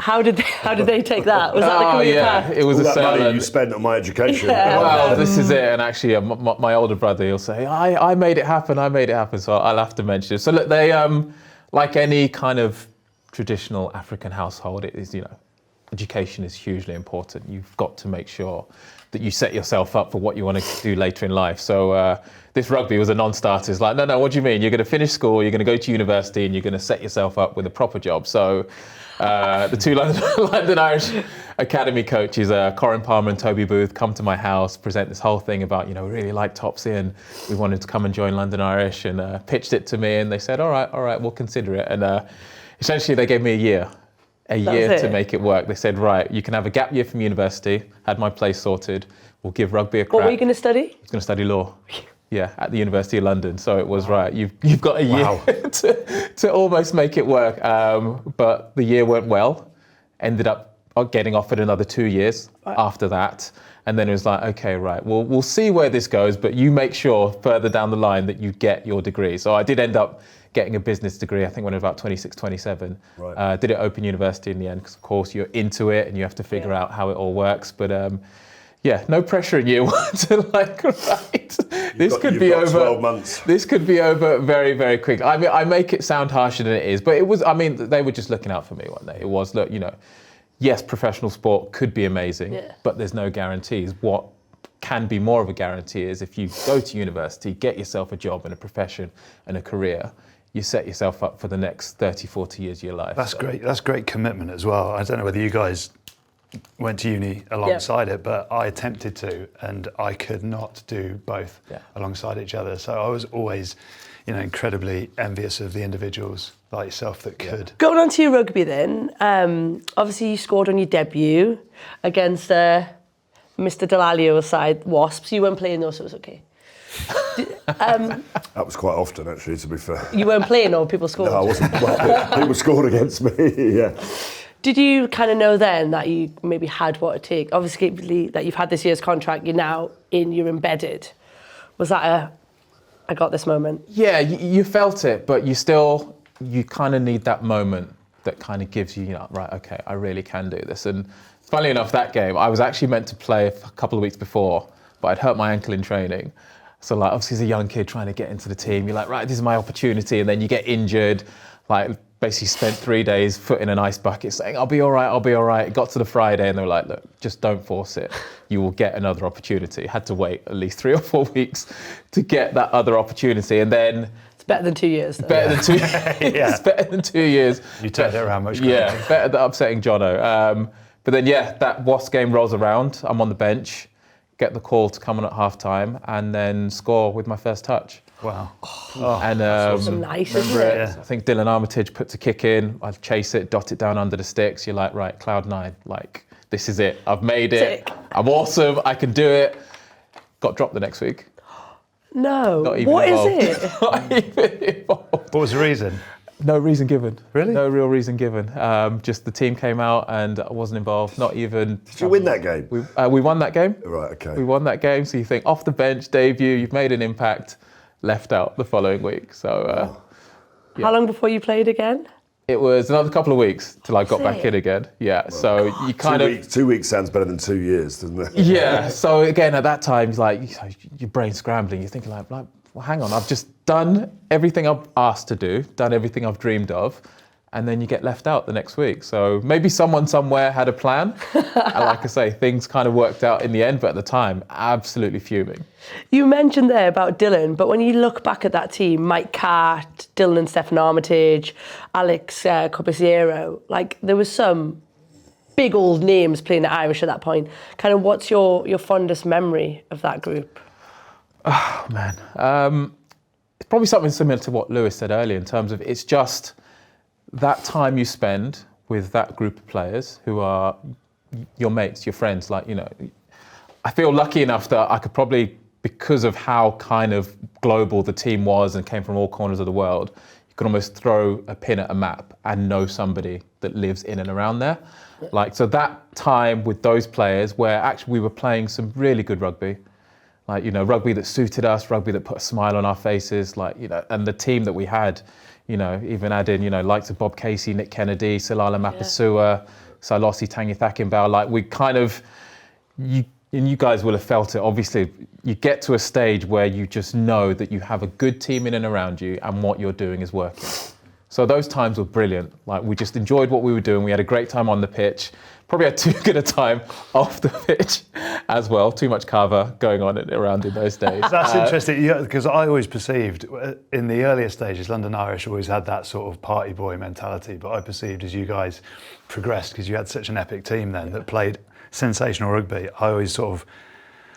How did they take that? Was that the career path? It was all a that money you spent on my education. Yeah. Well, this is it. And actually, my older brother, he'll say, I made it happen. So I'll have to mention it. So look, they, like any kind of traditional African household, it is, you know, education is hugely important. You've got to make sure that you set yourself up for what you want to do later in life. So this rugby was a non-starter. It's like, no, what do you mean? You're going to finish school, you're going to go to university, and you're going to set yourself up with a proper job. So the two London Irish Academy coaches, Corin Palmer and Toby Booth, come to my house, present this whole thing about, you know, we really like Topsy and we wanted to come and join London Irish, and pitched it to me, and they said, all right, we'll consider it. And essentially they gave me a year to make it work. They said, right, you can have a gap year from university, had my place sorted, we'll give rugby a crack. What were you going to study? I was going to study law. Yeah, at the University of London. So it was right. You've got a year to almost make it work. But the year went well. Ended up getting offered another 2 years after that. And then it was like, okay, right, we'll see where this goes, but you make sure further down the line that you get your degree. So I did end up getting a business degree, I think when I was about 26, 27. Right. Did it Open University in the end, because of course you're into it and you have to figure out how it all works. But yeah, no pressure in year one to like, right, this could be over 12 months. This could be over very, very quick. I mean, I make it sound harsher than it is, but it was, I mean, they were just looking out for me one day. It was, look, you know, yes, professional sport could be amazing, but there's no guarantees. What can be more of a guarantee is if you go to university, get yourself a job and a profession and a career, you set yourself up for the next 30, 40 years of your life. That's great. That's great commitment as well. I don't know whether you guys went to uni alongside it, but I attempted to, and I could not do both alongside each other. So I was always, you know, incredibly envious of the individuals like yourself that could. Going on to your rugby then, obviously you scored on your debut against Mr. Dallaglio's side, Wasps. You weren't playing though, so it was okay. That was quite often, actually, to be fair. You weren't playing, or people scored? No, I wasn't. Well, people scored against me, yeah. Did you kind of know then that you maybe had what it takes? Obviously, that you've had this year's contract, you're embedded. Was that I got this moment? Yeah, you felt it, but you kind of need that moment that kind of gives you, you know, right, okay, I really can do this. And funnily enough, that game, I was actually meant to play a couple of weeks before, but I'd hurt my ankle in training. So like, obviously as a young kid trying to get into the team, you're like, right, this is my opportunity. And then you get injured, like basically spent 3 days foot in an ice bucket saying, I'll be all right. It got to the Friday and they were like, look, just don't force it. You will get another opportunity. Had to wait at least 3 or 4 weeks to get that other opportunity. And then it's better than 2 years. Though. Better than 2 years. It's better than 2 years. You turned it around much quicker. Yeah, better than upsetting Jono. But then, that Wasps game rolls around. I'm on the bench, get the call to come on at half-time, and then score with my first touch. Wow. And So nice, isn't it? Yeah. I think Dylan Armitage puts a kick in. I chase it, dot it down under the sticks. You're like, right, cloud nine. Like, this is it. I've made it. Tick. I'm awesome. I can do it. Got dropped the next week. No. Not even What is involved. it? Not even involved. What was the reason? No reason given. Really? No real reason given. Just the team came out and I wasn't involved. Not even. Did you win that game? We won that game. Right, okay. We won that game. So you think off the bench debut, you've made an impact. Left out the following week. So How long before you played again? it was another couple of weeks till I got back in again. Yeah. So you kind of. 2 weeks sounds better than 2 years, doesn't it? Yeah. So again, at that time, it's like your brain's scrambling. You're thinking like, well, hang on, I've just done everything I've asked to do, done everything I've dreamed of, and then you get left out the next week. So maybe someone somewhere had a plan. And like I say, things kind of worked out in the end, but at the time, absolutely fuming. You mentioned there about Dylan, but when you look back at that team, Mike Catt, Dylan and Stefan Armitage, Alex Tuilagi, like there was some big old names playing at Irish at that point. Kind of what's your fondest memory of that group? Oh, man. It's probably something similar to what Lewis said earlier in terms of it's just that time you spend with that group of players who are your mates, your friends. Like, you know, I feel lucky enough that I could probably, because of how kind of global the team was and came from all corners of the world, you could almost throw a pin at a map and know somebody that lives in and around there. Like, so that time with those players where actually we were playing some really good rugby. Like, you know, rugby that suited us, rugby that put a smile on our faces, like, you know, and the team that we had, you know, even add in, you know, likes of Bob Casey, Nick Kennedy, Salala Mapasua, Sailosi Tangithakinbao, like we kind of, you guys will have felt it, obviously, you get to a stage where you just know that you have a good team in and around you and what you're doing is working. So those times were brilliant. Like we just enjoyed what we were doing. We had a great time on the pitch. Probably had too good a time off the pitch as well. Too much cover going on around in those days. That's interesting, because I always perceived in the earlier stages, London Irish always had that sort of party boy mentality, but I perceived as you guys progressed, because you had such an epic team then that played sensational rugby, I always sort of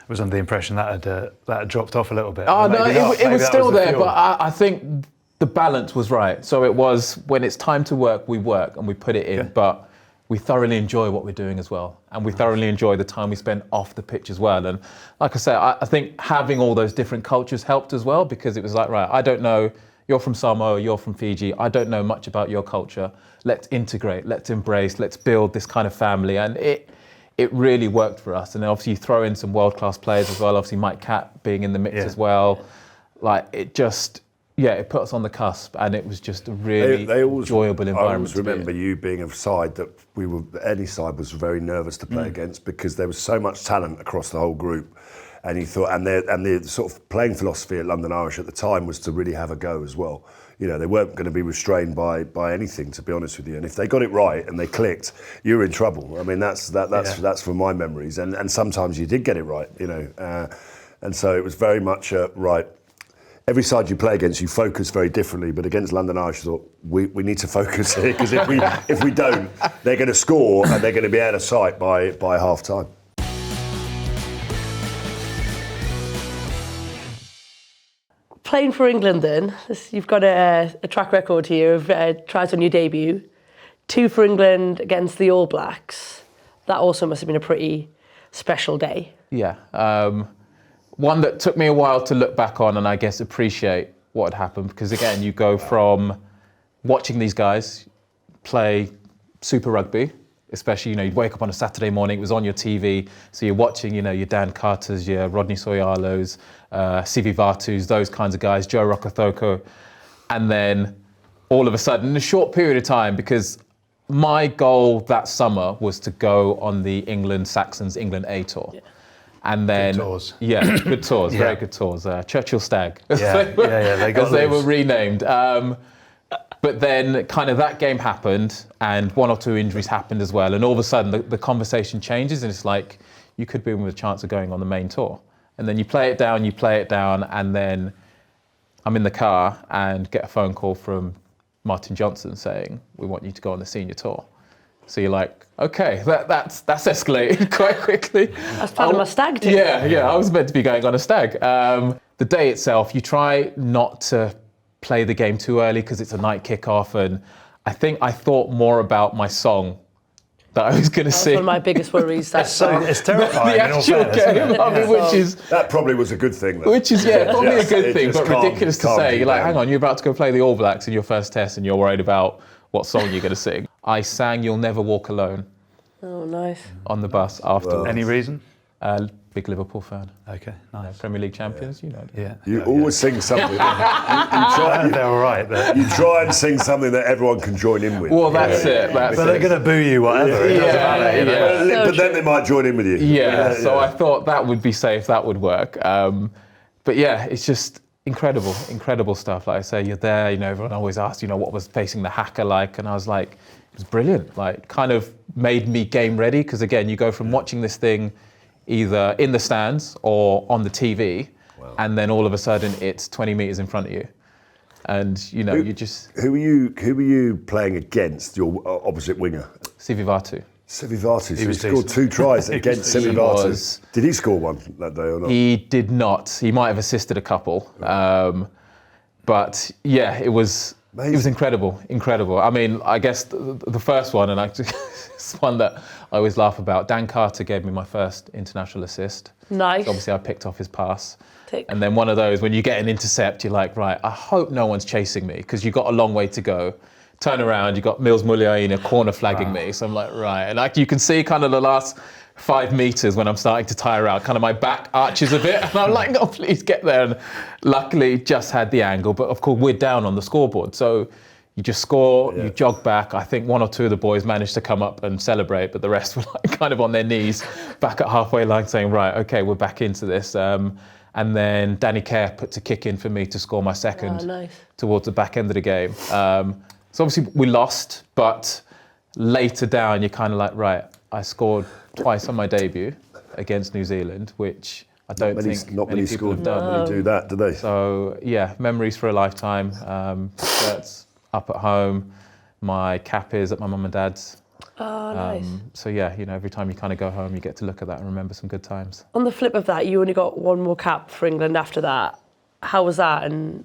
was under the impression that had dropped off a little bit. Oh, Maybe no, not. it was still there, fuel. but I think the balance was right. So it was, when it's time to work, we work and we put it in, but we thoroughly enjoy what we're doing as well. And we thoroughly enjoy the time we spend off the pitch as well. And like I said, I think having all those different cultures helped as well, because it was like, right, I don't know, you're from Samoa, you're from Fiji, I don't know much about your culture. Let's integrate, let's embrace, let's build this kind of family. And it really worked for us. And then obviously you throw in some world-class players as well, obviously Mike Catt being in the mix as well. Like it just, it put us on the cusp, and it was just a really enjoyable environment. I always remember you being a side that any side was very nervous to play against, because there was so much talent across the whole group, and you thought, and the sort of playing philosophy at London Irish at the time was to really have a go as well. You know, they weren't going to be restrained by anything, to be honest with you. And if they got it right and they clicked, you were in trouble. I mean, that's from my memories. And sometimes you did get it right, you know. And so it was very much right. Every side you play against, you focus very differently. But against London Irish, I thought we need to focus here, because if we don't, they're going to score and they're going to be out of sight by half time. Playing for England then, you've got a track record here of tries on your debut, 2 for England against the All Blacks. That also must have been a pretty special day. Yeah, one that took me a while to look back on and I guess appreciate what had happened, because again, you go from watching these guys play Super Rugby, especially, you know, you'd wake up on a Saturday morning, it was on your TV, so you're watching, you know, your Dan Carters, your Rodney Soyalos, Sivi Vatus, those kinds of guys, Joe Rokothoko, and then all of a sudden, in a short period of time, because my goal that summer was to go on the England Saxons England A tour. Yeah. And then, good tours. Yeah, good tours, very good tours. Churchill Stag, they got as they were renamed. But then kind of that game happened and 1 or 2 injuries happened as well. And all of a sudden the conversation changes and it's like, you could be with a chance of going on the main tour. And then you play it down, and then I'm in the car and get a phone call from Martin Johnson saying, we want you to go on the senior tour. So you're like, okay, that's escalated quite quickly. That's part of my stag do. Yeah, I was meant to be going on a stag. The day itself, you try not to play the game too early because it's a night kickoff, and I think I thought more about my song that I was going to sing. That's one of my biggest worries. It's terrifying. The actual game, I mean, which is That probably was a good thing, though. probably a good it thing, just but ridiculous to calmed say. you You're like, down. hang on, you're about to go play the All Blacks in your first test, and you're worried about what song you're going to sing. I sang "You'll Never Walk Alone" Oh, nice. on the bus afterwards. Any reason? Big Liverpool fan. Okay, nice. Premier League champions, you know. Yeah. You always sing something. They're all right, but You try and sing something that everyone can join in with. Well, that's it. That's they're going to boo you, whatever. It doesn't matter, you know. yeah. But then they might join in with you. Yeah, so I thought that would be safe, that would work. But yeah, it's just incredible stuff. Like I say, you're there, you know, everyone always asks, you know, what was facing the haka like? And I was like, it was brilliant. Like, kind of made me game ready, because again, you go from watching this thing either in the stands or on the TV, and then all of a sudden it's 20 metres in front of you. And, you know, you just... Who were you playing against, your opposite winger? Sivi Vatu. Sivi Vatu. He was scored decent. 2 tries against Sivi He Vatu. was- Did he score one that day or not? He did not. He might have assisted a couple. But yeah, it was incredible. I mean, I guess the first one, and it's one that I always laugh about. Dan Carter gave me my first international assist. Nice. So obviously I picked off his pass. Tick. And then one of those, when you get an intercept, you're like, right, I hope no one's chasing me, because you've got a long way to go. Turn around, you got Mills Muliaina in a corner flagging me. So I'm like, right. And like you can see kind of the last 5 meters when I'm starting to tire out, kind of my back arches a bit. And I'm like, no, please get there. And luckily just had the angle. But of course, we're down on the scoreboard. So you just score, you jog back. I think 1 or 2 of the boys managed to come up and celebrate, but the rest were like kind of on their knees back at halfway line saying, right, okay, we're back into this. And then Danny Kerr puts a kick in for me to score my second towards the back end of the game. So obviously we lost, but later down you're kind of like, right, I scored twice on my debut against New Zealand, which I don't think many people have done. Not many do that, do they? So yeah, memories for a lifetime. Shirts up at home, my cap is at my mum and dad's. Oh, nice. So yeah, you know, every time you kind of go home, you get to look at that and remember some good times. On the flip of that, you only got 1 more cap for England after that. How was that? And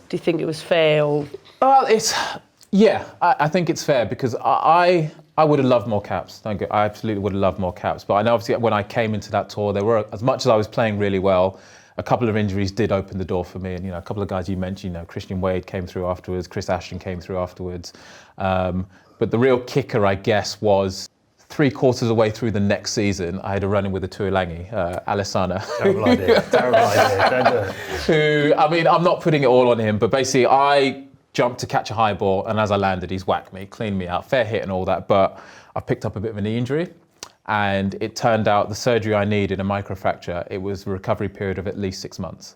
do you think it was fair? Or... I think it's fair, because I would have loved more caps. I absolutely would have loved more caps. But I know obviously when I came into that tour, there were, as much as I was playing really well, a couple of injuries did open the door for me. And, you know, a couple of guys you mentioned, you know, Christian Wade came through afterwards, Chris Ashton came through afterwards. But the real kicker, I guess, was 3/4 of the way through the next season, I had a run-in with a Tuilagi, Alessana. Terrible idea. Don't do it. Who, I mean, I'm not putting it all on him, but basically I jumped to catch a high ball, and as I landed, he's whacked me, cleaned me out, fair hit and all that, but I picked up a bit of a knee injury, and it turned out the surgery I needed, a microfracture, it was a recovery period of at least 6 months.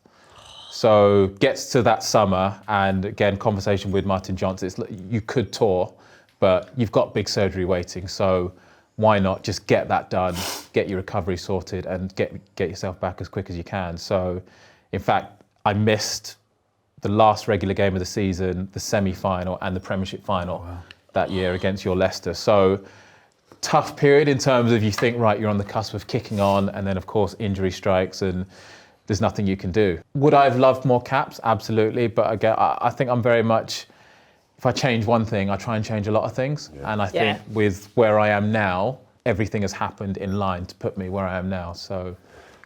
So gets to that summer, and again, conversation with Martin Johnson, it's like, you could tour, but you've got big surgery waiting, so why not just get that done, get your recovery sorted, and get yourself back as quick as you can. So, in fact, I missed the last regular game of the season, the semi-final and the Premiership final that year against your Leicester. So, tough period in terms of you think, right, you're on the cusp of kicking on, and then of course injury strikes and there's nothing you can do. Would I have loved more caps? Absolutely, but again, I think I'm very much, if I change one thing, I try and change a lot of things. Yeah. And I think with where I am now, everything has happened in line to put me where I am now. So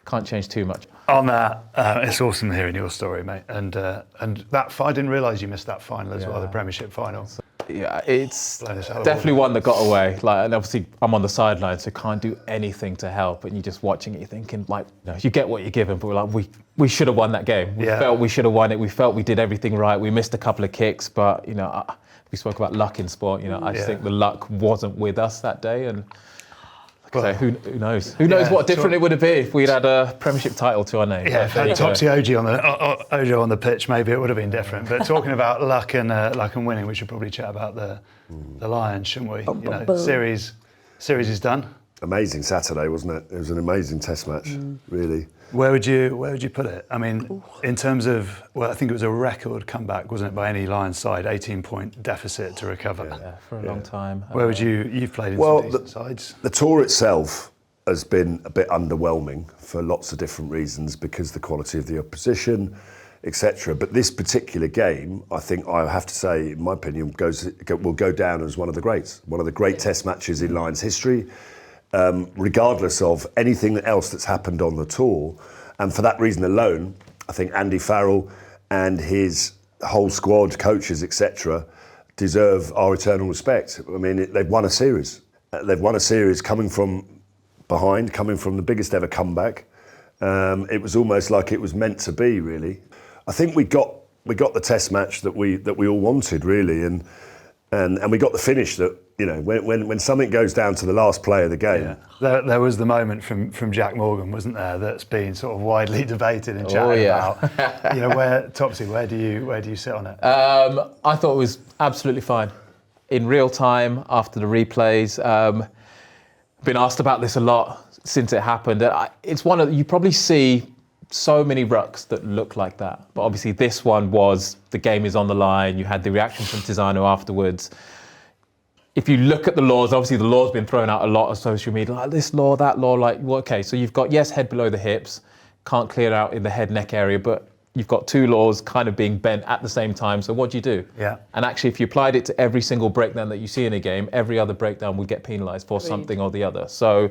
can't change too much. On that, it's awesome hearing your story, mate. And that I didn't realise you missed that final as well, the Premiership final. Yeah, it's definitely one that got away. Like, and obviously I'm on the sideline, so can't do anything to help. And you're just watching it, you're thinking, like, you know, you get what you're given, but we're like, we should have won that game. We felt we should have won it. We felt we did everything right. We missed a couple of kicks, but you know, we spoke about luck in sport. You know, I just think the luck wasn't with us that day, and. So who knows? Who knows what different it would have been if we'd had a Premiership title to our name? Yeah, if had Topsy Ojo on the pitch, maybe it would have been different. But talking about luck and winning, we should probably chat about the Lions, shouldn't we? You know, series is done. amazing Saturday, wasn't it? It was an amazing Test match, really. Where would you put it? I mean, in terms of, well, I think it was a record comeback, wasn't it, by any Lions side? 18-point deficit to recover. Yeah, for a long time. Where would you've played in some decent sides? The tour itself has been a bit underwhelming for lots of different reasons, because the quality of the opposition, etc. But this particular game, I think I have to say, in my opinion, will go down as one of the greats, one of the great Test matches in Lions history. Regardless of anything else that's happened on the tour. And for that reason alone, I think Andy Farrell and his whole squad, coaches, etc., deserve our eternal respect. I mean, they've won a series. They've won a series coming from behind, coming from the biggest ever comeback. It was almost like it was meant to be, really. I think we got the Test match that we all wanted, really, and we got the finish that, you know, when something goes down to the last play of the game. Yeah. There was the moment from Jack Morgan, wasn't there, that's been sort of widely debated and chatted about. You know, Topsy, where do you sit on it? I thought it was absolutely fine. In real time, after the replays, been asked about this a lot since it happened. It's one of, you probably see so many rucks that look like that, but obviously this one was, the game is on the line. You had the reaction from Tiziano afterwards. If you look at the laws, obviously the law's been thrown out a lot on social media, like this law, that law, like, well, okay, so you've got, yes, head below the hips, can't clear it out in the head neck area, but you've got two laws kind of being bent at the same time, so what do you do? Yeah. And actually, if you applied it to every single breakdown that you see in a game, every other breakdown would get penalised for something or the other. So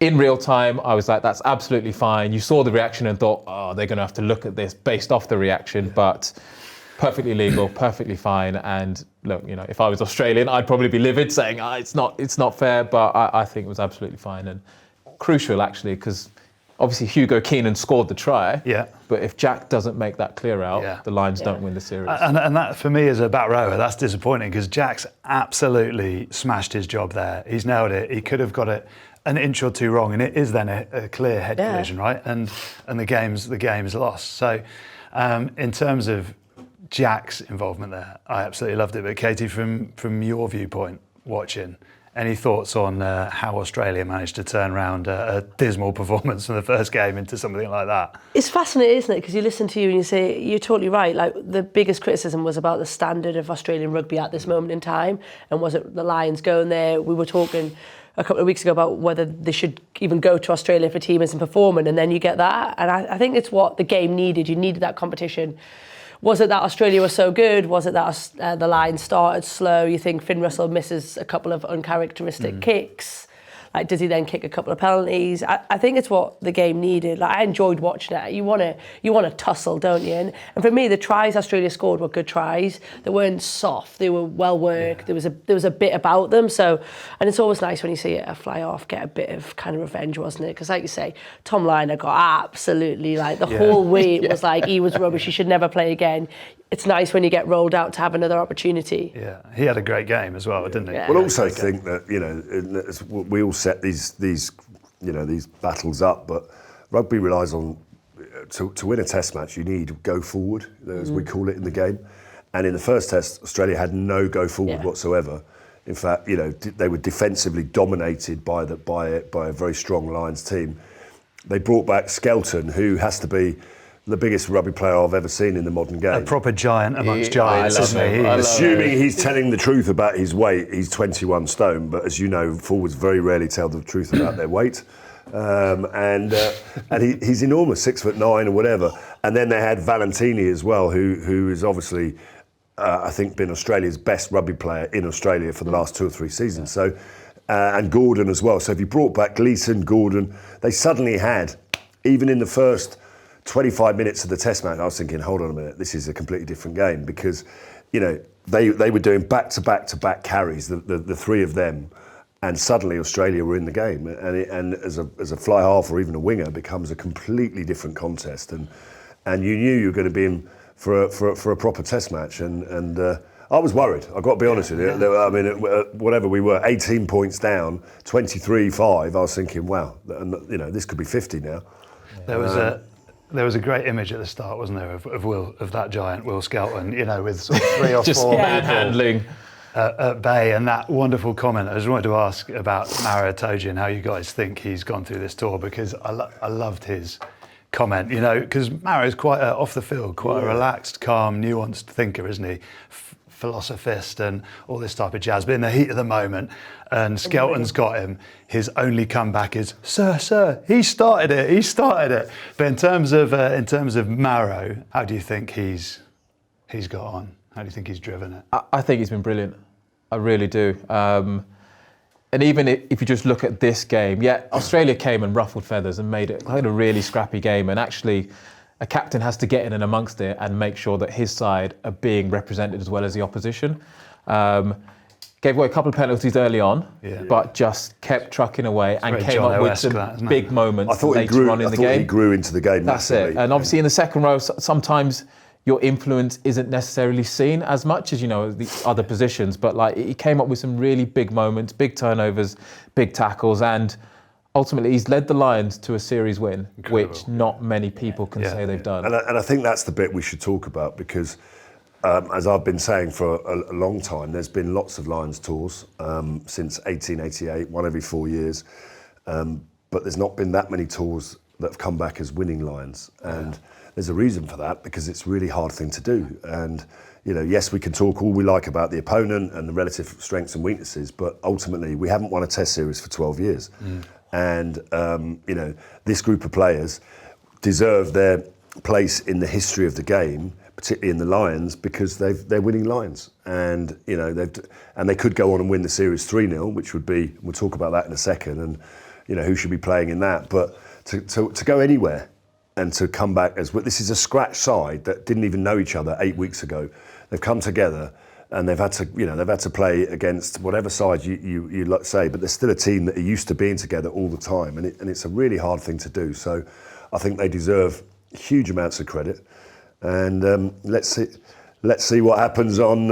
in real time, I was like, that's absolutely fine. You saw the reaction and thought, oh, they're going to have to look at this based off the reaction, but perfectly legal, perfectly fine. And look, you know, if I was Australian, I'd probably be livid saying, it's not fair, but I think it was absolutely fine and crucial, actually, because obviously Hugo Keenan scored the try. Yeah. But if Jack doesn't make that clear out, the Lions don't win the series. And that, for me, as a back rower, that's disappointing, because Jack's absolutely smashed his job there. He's nailed it. He could have got it an inch or two wrong, and it is then a clear head collision, right? And the game is lost. So in terms of Jack's involvement there, I absolutely loved it. But Katy, from your viewpoint, watching, any thoughts on how Australia managed to turn around a dismal performance from the first game into something like that? It's fascinating, isn't it? Because you listen to you and you say, you're totally right. Like, the biggest criticism was about the standard of Australian rugby at this moment in time. And was it the Lions going there? We were talking a couple of weeks ago about whether they should even go to Australia if a team isn't performing, and then you get that. And I think it's what the game needed. You needed that competition. Was it that Australia was so good? Was it that the Lions started slow? You think Finn Russell misses a couple of uncharacteristic kicks? Like, does he then kick a couple of penalties? I think it's what the game needed. Like, I enjoyed watching it. You want to tussle, don't you? And for me, the tries Australia scored were good tries. They weren't soft. They were well worked. Yeah. There was a bit about them. So, and it's always nice when you see a fly off get a bit of kind of revenge, wasn't it? Because, like you say, Tom Liner got absolutely, like, the whole week was like, he was rubbish. He should never play again. It's nice when you get rolled out to have another opportunity. Yeah, he had a great game as well, didn't he? Yeah. Well, also think that, you know, we all set these battles up, but rugby relies on, to win a Test match, you need go forward, as we call it in the game. And in the first Test, Australia had no go forward whatsoever. In fact, you know, they were defensively dominated by a very strong Lions team. They brought back Skelton, who has to be the biggest rugby player I've ever seen in the modern game. A proper giant amongst giants, isn't he? Assuming he's telling the truth about his weight, he's 21 stone, but as you know, forwards very rarely tell the truth about their weight. And he's enormous, 6'9" or whatever. And then they had Valentini as well, who is obviously, I think, been Australia's best rugby player in Australia for the last 2 or 3 seasons. So, and Gordon as well. So if you brought back Gleeson, Gordon, they suddenly had, even in the first 25 minutes of the Test match, I was thinking, hold on a minute, this is a completely different game, because, you know, they were doing back-to-back carries, the three of them, and suddenly Australia were in the game, and as a fly half or even a winger, it becomes a completely different contest, and you knew you were going to be in for a proper Test match, and I was worried. I've got to be honest with you. I mean, whatever we were, 18 points down, 23-5. I was thinking, wow, you know, this could be 50 now. There was a great image at the start, wasn't there, of that giant Will Skelton, you know, with sort of 3 or 4 just manhandling. at bay, and that wonderful comment. I just wanted to ask about Maro Itoje and how you guys think he's gone through this tour, because I loved his comment, because Maro's quite off the field, quite a relaxed, calm, nuanced thinker, isn't he? Philosophist and all this type of jazz, but in the heat of the moment, and Skelton's got him, his only comeback is, sir, he started it. But in terms of Maro, how do you think he's got on? How do you think he's driven it? I think he's been brilliant. I really do. And even if you just look at this game, Australia came and ruffled feathers and made it a really scrappy game, and actually a captain has to get in and amongst it and make sure that his side are being represented as well as the opposition. Gave away a couple of penalties early on, but just kept trucking away and came up with some big moments later on in the game. I thought he grew into the game. That's it. And obviously in the second row, sometimes your influence isn't necessarily seen as much as, the other positions, but he came up with some really big moments, big turnovers, big tackles, and ultimately he's led the Lions to a series win, which not many people can say they've done. And I think that's the bit we should talk about, because as I've been saying for a long time, there's been lots of Lions tours since 1888, one every 4 years, but there's not been that many tours that have come back as winning Lions. And there's a reason for that, because it's a really hard thing to do. And yes, we can talk all we like about the opponent and the relative strengths and weaknesses, but ultimately we haven't won a Test series for 12 years. And this group of players deserve their place in the history of the game, particularly in the Lions, because they're winning Lions, and they could go on and win the series 3-0, which would be, we'll talk about that in a second, and who should be playing in that. But to go anywhere and to come back this is a scratch side that didn't even know each other 8 weeks ago. They've come together. And they've had to play against whatever side you like say, but they're still a team that are used to being together all the time, and it's a really hard thing to do. So I think they deserve huge amounts of credit, and let's see what happens on.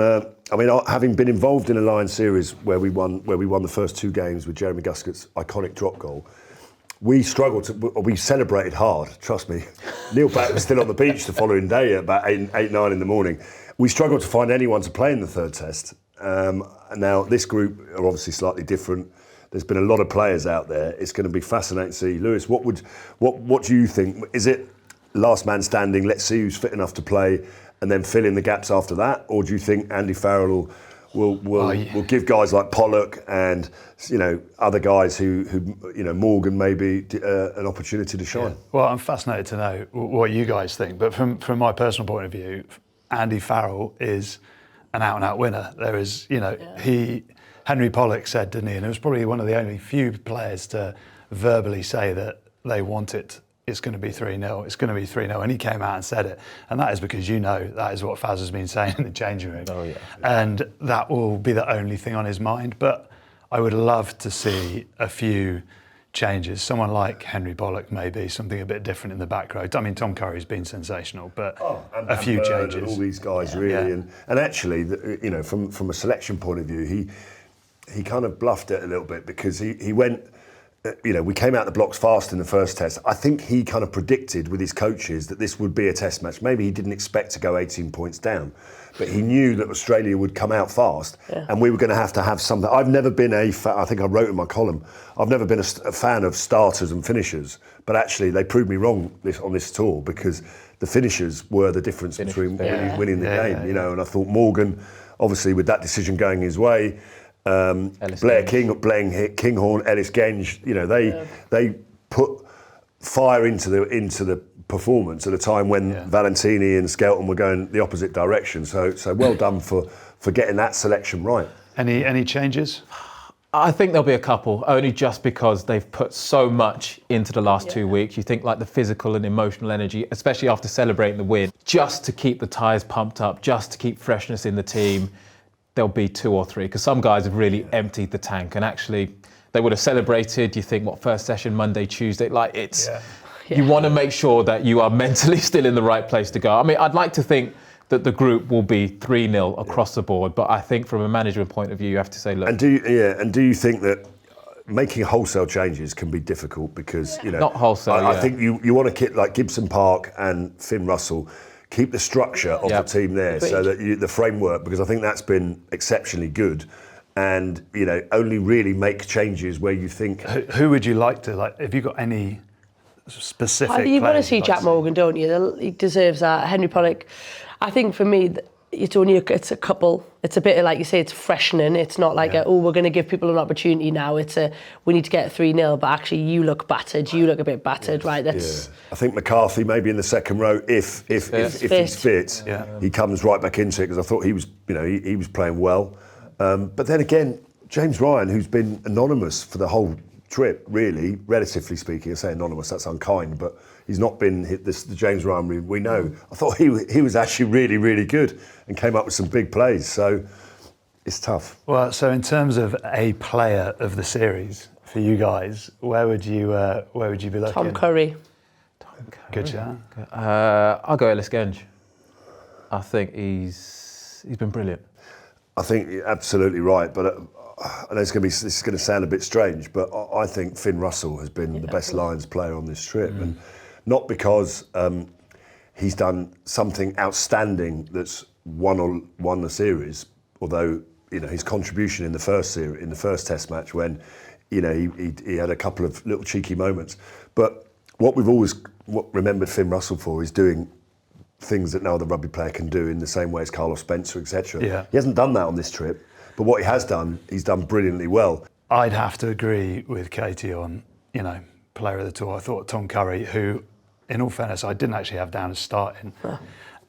Having been involved in a Lions series where we won the first 2 games with Jeremy Guscott's iconic drop goal. We celebrated hard, trust me. Neil Back was still on the beach the following day at about 8, 9 in the morning. We struggled to find anyone to play in the third test. Now, this group are obviously slightly different. There's been a lot of players out there. It's going to be fascinating to see. Lewis, what do you think? Is it last man standing, let's see who's fit enough to play, and then fill in the gaps after that? Or do you think Andy Farrell will give guys like Pollock and other guys who Morgan maybe an opportunity to shine? Yeah. Well, I'm fascinated to know what you guys think, but from my personal point of view, Andy Farrell is an out-and-out winner. There is, Henry Pollock said, didn't he, and it was probably one of the only few players to verbally say that they want it. It's going to be 3-0. It's going to be 3-0. And he came out and said it. And that is because that is what Faz has been saying in the changing room. Oh, yeah. And that will be the only thing on his mind. But I would love to see a few changes. Someone like Henry Pollock, maybe something a bit different in the back row. I mean, Tom Curry's been sensational, but a few changes. And all these guys really, and actually, from a selection point of view, he kind of bluffed it a little bit, because he went. We came out the blocks fast in the first test. I think he kind of predicted with his coaches that this would be a test match. Maybe he didn't expect to go 18 points down, but he knew that Australia would come out fast, and we were going to have something. I've never been I think I wrote in my column, I've never been a fan of starters and finishers, but actually they proved me wrong on this tour, because the finishers were the difference between winning the game. And I thought Morgan, obviously with that decision going his way, Blair Kinghorn, Ellis Genge, they put fire into the performance at a time when Valentini and Skelton were going the opposite direction. So well done for getting that selection right. Any changes? I think there'll be a couple, only just because they've put so much into the last 2 weeks. You think like the physical and emotional energy, especially after celebrating the win, just to keep the tyres pumped up, just to keep freshness in the team. There'll be 2 or 3, because some guys have really emptied the tank, and actually they would have celebrated. You think, first session, Monday, Tuesday, you want to make sure that you are mentally still in the right place to go. I mean, I'd like to think that the group will be 3-0 across the board, but I think from a management point of view, you have to say, look. And do you think that making wholesale changes can be difficult, because not wholesale? I think you want to keep like Gibson Park and Finn Russell keep the structure of the team there, so that the framework, because I think that's been exceptionally good. And only really make changes where you think. Who would you like to Have you got any specific? You want to see Jack Morgan, don't you? He deserves that. Henry Pollock. I think for me, it's a couple. It's a bit like you say, it's freshening. It's not like we're going to give people an opportunity now. It's we need to get 3-0, but actually you look battered. You look a bit battered, right? That's. I think McCarthy maybe in the second row if he's fit, he comes right back into it, because I thought he was he was playing well. But then again, James Ryan, who's been anonymous for the whole trip, really, relatively speaking. I say anonymous, that's unkind, but he's not been the James Ryan we know. I thought he was actually really, really good and came up with some big plays. So it's tough. Well, so in terms of a player of the series for you guys, where would you be looking? Tom Curry. Good shout. I'll go Ellis Genge. I think he's been brilliant. I think you're absolutely right, but I know this is going to sound a bit strange, but I think Finn Russell has been the best Lions player on this trip, and not because he's done something outstanding that's won the series, although his contribution in the first Test match when he had a couple of little cheeky moments, but what we've always remembered Finn Russell for is doing things that no other rugby player can do in the same way as Carlos Spencer, etc. Yeah. He hasn't done that on this trip, but what he has done, he's done brilliantly well. I'd have to agree with Katy on, player of the tour. I thought Tom Curry, who, in all fairness, I didn't actually have down as starting,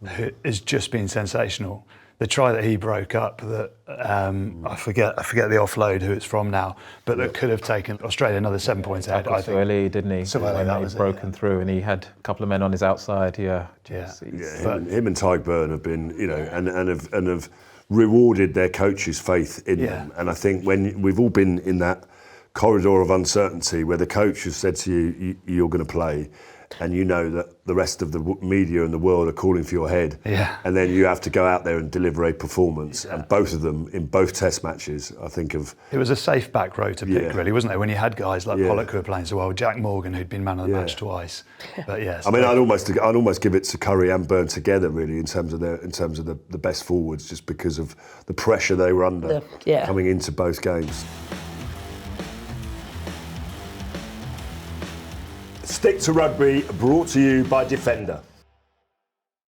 who has just been sensational. The try that he broke up, that I forget the offload who it's from now, but that could have taken Australia another 7 points ahead. I think. Sueli, didn't he? Sueli, that was broken through, and he had a couple of men on his outside. Him and Tyburn have been, and have rewarded their coaches' faith in them. And I think when we've all been in that corridor of uncertainty where the coach has said to you, you're going to play, and you know that the rest of the media and the world are calling for your head, and then you have to go out there and deliver a performance, and both of them in both Test matches, I think it was a safe back row to pick, really, wasn't it? When you had guys like Pollock who were playing so well, Jack Morgan who'd been man of the match twice, but yes. I mean, I'd almost give it to Curry and Byrne together, really, in terms of the best forwards, just because of the pressure they were under coming into both games. Stick to Rugby, brought to you by Defender.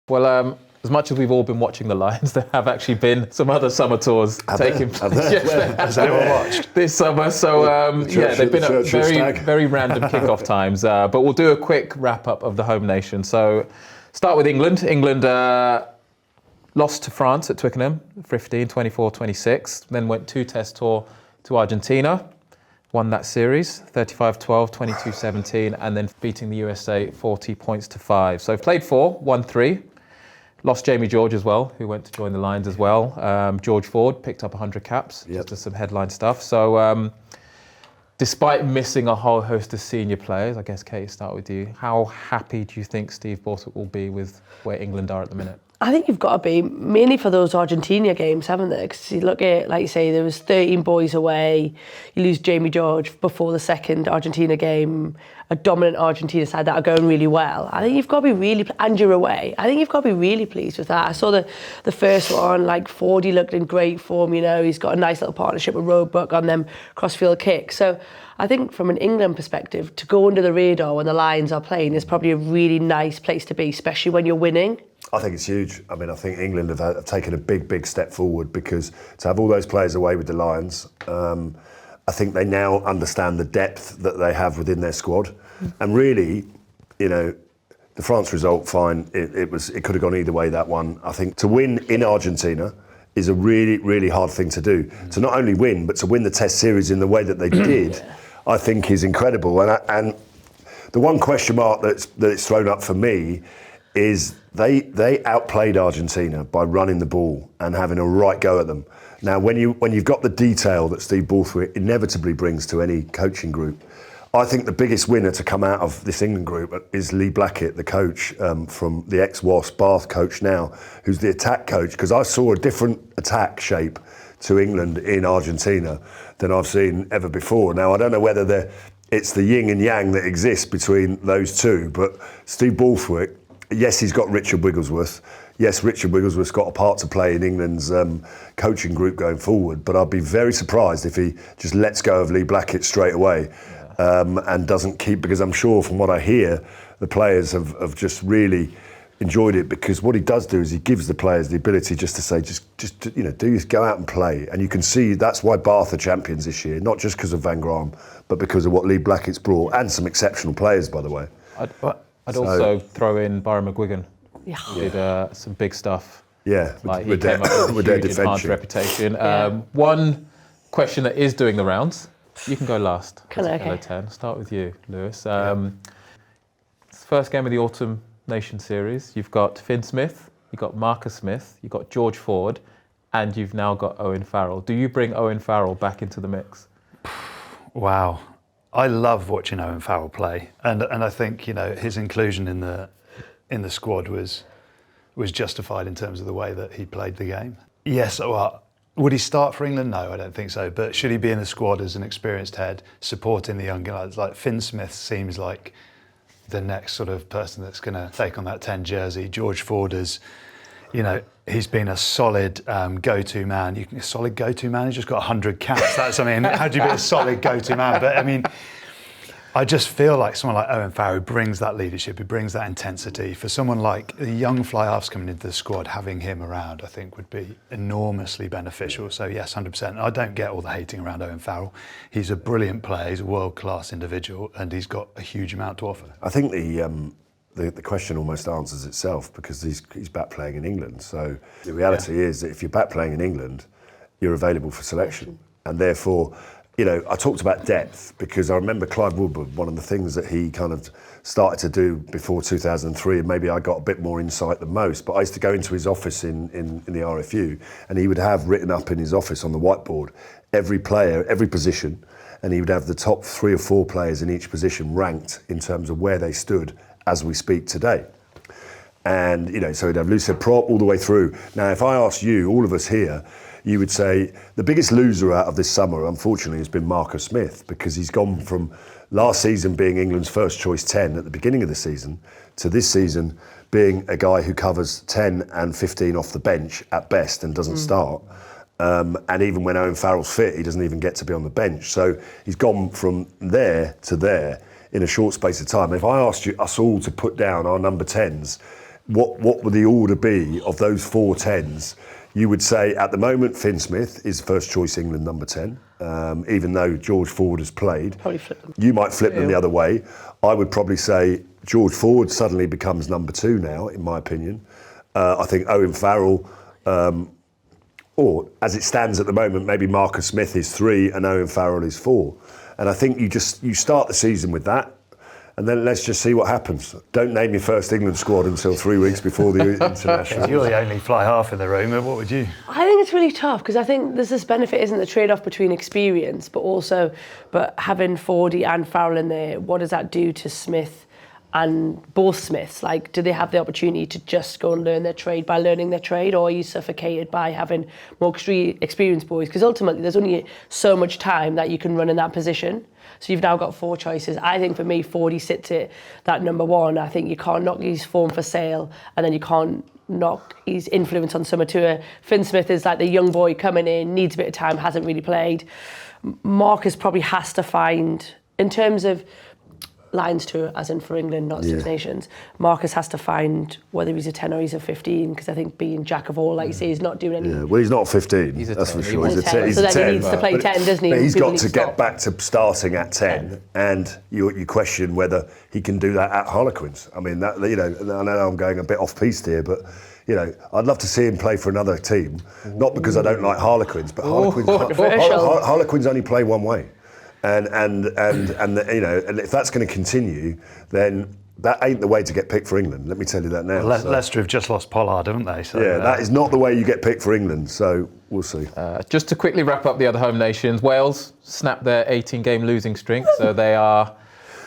Well, as much as we've all been watching the Lions, there have actually been some other summer tours taking place. Has anyone watched? This summer, so they've been at very random kickoff times. But we'll do a quick wrap up of the home nation. So, start with England. England lost to France at Twickenham, 15, 24-26. Then went 2-test tour to Argentina. Won that series, 35-12, 22-17, and then beating the USA 40-5. So played 4, won 3. Lost Jamie George as well, who went to join the Lions as well. George Ford picked up 100 caps, just some headline stuff. So despite missing a whole host of senior players, I guess, Katy, start with you. How happy do you think Steve Borthwick will be with where England are at the minute? I think you've got to be, mainly for those Argentina games, haven't they? Because you look at, like you say, there was 13 boys away. You lose Jamie George before the second Argentina game, a dominant Argentina side that are going really well. I think you've got to be really, and you're away. I think you've got to be really pleased with that. I saw the first one, like Fordy looked in great form, he's got a nice little partnership with Roebuck on them crossfield kicks. So I think from an England perspective, to go under the radar when the Lions are playing is probably a really nice place to be, especially when you're winning. I think it's huge. I mean, I think England have taken a big step forward, because to have all those players away with the Lions, I think they now understand the depth that they have within their squad. And really, the France result, fine, it could have gone either way, that one. I think to win in Argentina is a really, really hard thing to do. To not only win, but to win the Test series in the way that they did, I think is incredible. And the one question mark that's thrown up for me is they outplayed Argentina by running the ball and having a right go at them. Now, when you've got the detail that Steve Borthwick inevitably brings to any coaching group, I think the biggest winner to come out of this England group is Lee Blackett, the coach from the ex-Wasp Bath coach now, who's the attack coach, because I saw a different attack shape to England in Argentina than I've seen ever before. Now, I don't know whether it's the yin and yang that exists between those two, but Steve Borthwick yes, he's got Richard Wigglesworth. Yes, Richard Wigglesworth's got a part to play in England's coaching group going forward, but I'd be very surprised if he just lets go of Lee Blackett straight away and doesn't keep, because I'm sure from what I hear, the players have just really enjoyed it, because what he does do is he gives the players the ability just to say, go out and play. And you can see that's why Bath are champions this year, not just because of Van Graham, but because of what Lee Blackett's brought, and some exceptional players, by the way. I'd also throw in Byron McGuigan. Yeah. Did some big stuff. Yeah, Like with he came up with a huge enhanced reputation. One question that is doing the rounds. You can go last. Okay. 10. Start with you, Lewis. It's the first game of the Autumn Nation Series. You've got Finn Smith, you've got Marcus Smith, you've got George Ford, and you've now got Owen Farrell. Do you bring Owen Farrell back into the mix? Wow. I love watching Owen Farrell play, and I think his inclusion in the squad was justified in terms of the way that he played the game. Yes, well, would he start for England? No, I don't think so. But should he be in the squad as an experienced head, supporting the young guys? Like Finn Smith seems like the next sort of person that's going to take on that 10 jersey. George Ford is, he's been a solid go-to man. A solid go-to man. He's just got 100 caps. How do you be a solid go-to man? But I just feel like someone like Owen Farrell brings that leadership, he brings that intensity. For someone like the young fly-halves coming into the squad, having him around, I think would be enormously beneficial. So yes, 100%. I don't get all the hating around Owen Farrell. He's a brilliant player, he's a world-class individual, and he's got a huge amount to offer. I think the question almost answers itself, because he's back playing in England. So the reality is that if you're back playing in England, you're available for selection, and therefore, I talked about depth because I remember Clive Woodward, one of the things that he kind of started to do before 2003, and maybe I got a bit more insight than most, but I used to go into his office in the RFU, and he would have written up in his office on the whiteboard every player, every position, and he would have the top 3 or 4 players in each position ranked in terms of where they stood as we speak today. And, so he'd have lucid prop all the way through. Now, if I ask you, all of us here, you would say the biggest loser out of this summer, unfortunately, has been Marcus Smith, because he's gone from last season being England's first choice 10 at the beginning of the season to this season being a guy who covers 10 and 15 off the bench at best and doesn't start. And even when Owen Farrell's fit, he doesn't even get to be on the bench. So he's gone from there to there in a short space of time. If I asked us all to put down our number 10s, what would the order be of those 4 10s? You would say, at the moment, Finn Smith is first choice England number 10, even though George Ford has played. Probably flip them. You might flip them the other way. I would probably say George Ford suddenly becomes number 2 now, in my opinion. I think Owen Farrell, or as it stands at the moment, maybe Marcus Smith is 3 and Owen Farrell is 4. And I think you start the season with that, and then let's just see what happens. Don't name your first England squad until 3 weeks before the international. You're the only fly half in the room. What would you? I think it's really tough, because I think there's this benefit, isn't the trade-off between experience, but having Fordy and Farrell in there, what does that do to Smith and both Smiths? Like, do they have the opportunity to just go and learn their trade by learning their trade, or are you suffocated by having more experienced boys? Because ultimately, there's only so much time that you can run in that position. So you've now got 4 choices. I think for me, Fordy sits at that number 1. I think you can't knock his form for sale, and then you can't knock his influence on summer tour. Finn Smith is like the young boy coming in, needs a bit of time, hasn't really played. Marcus probably has to find, in terms of Lions tour, as in for England, not Six Nations, Marcus has to find whether he's a 10 or he's a 15, because I think being jack of all, like you say, he's not doing any. Yeah, well, he's not 15, He's a that's 10. for sure. He's a 10. He's So a then 10. he needs to play 10, doesn't he? But he's People got need to stop. get back to starting at 10, and you question whether he can do that at Harlequins. I mean, that, I know I'm going a bit off-piste here, but I'd love to see him play for another team. Not because I don't like Harlequins, but Harlequins only play one way. And if that's going to continue, then that ain't the way to get picked for England. Let me tell you that now. Leicester have just lost Pollard, haven't they? So, that is not the way you get picked for England. So we'll see. Just to quickly wrap up the other home nations, Wales snapped their 18-game losing streak, so they are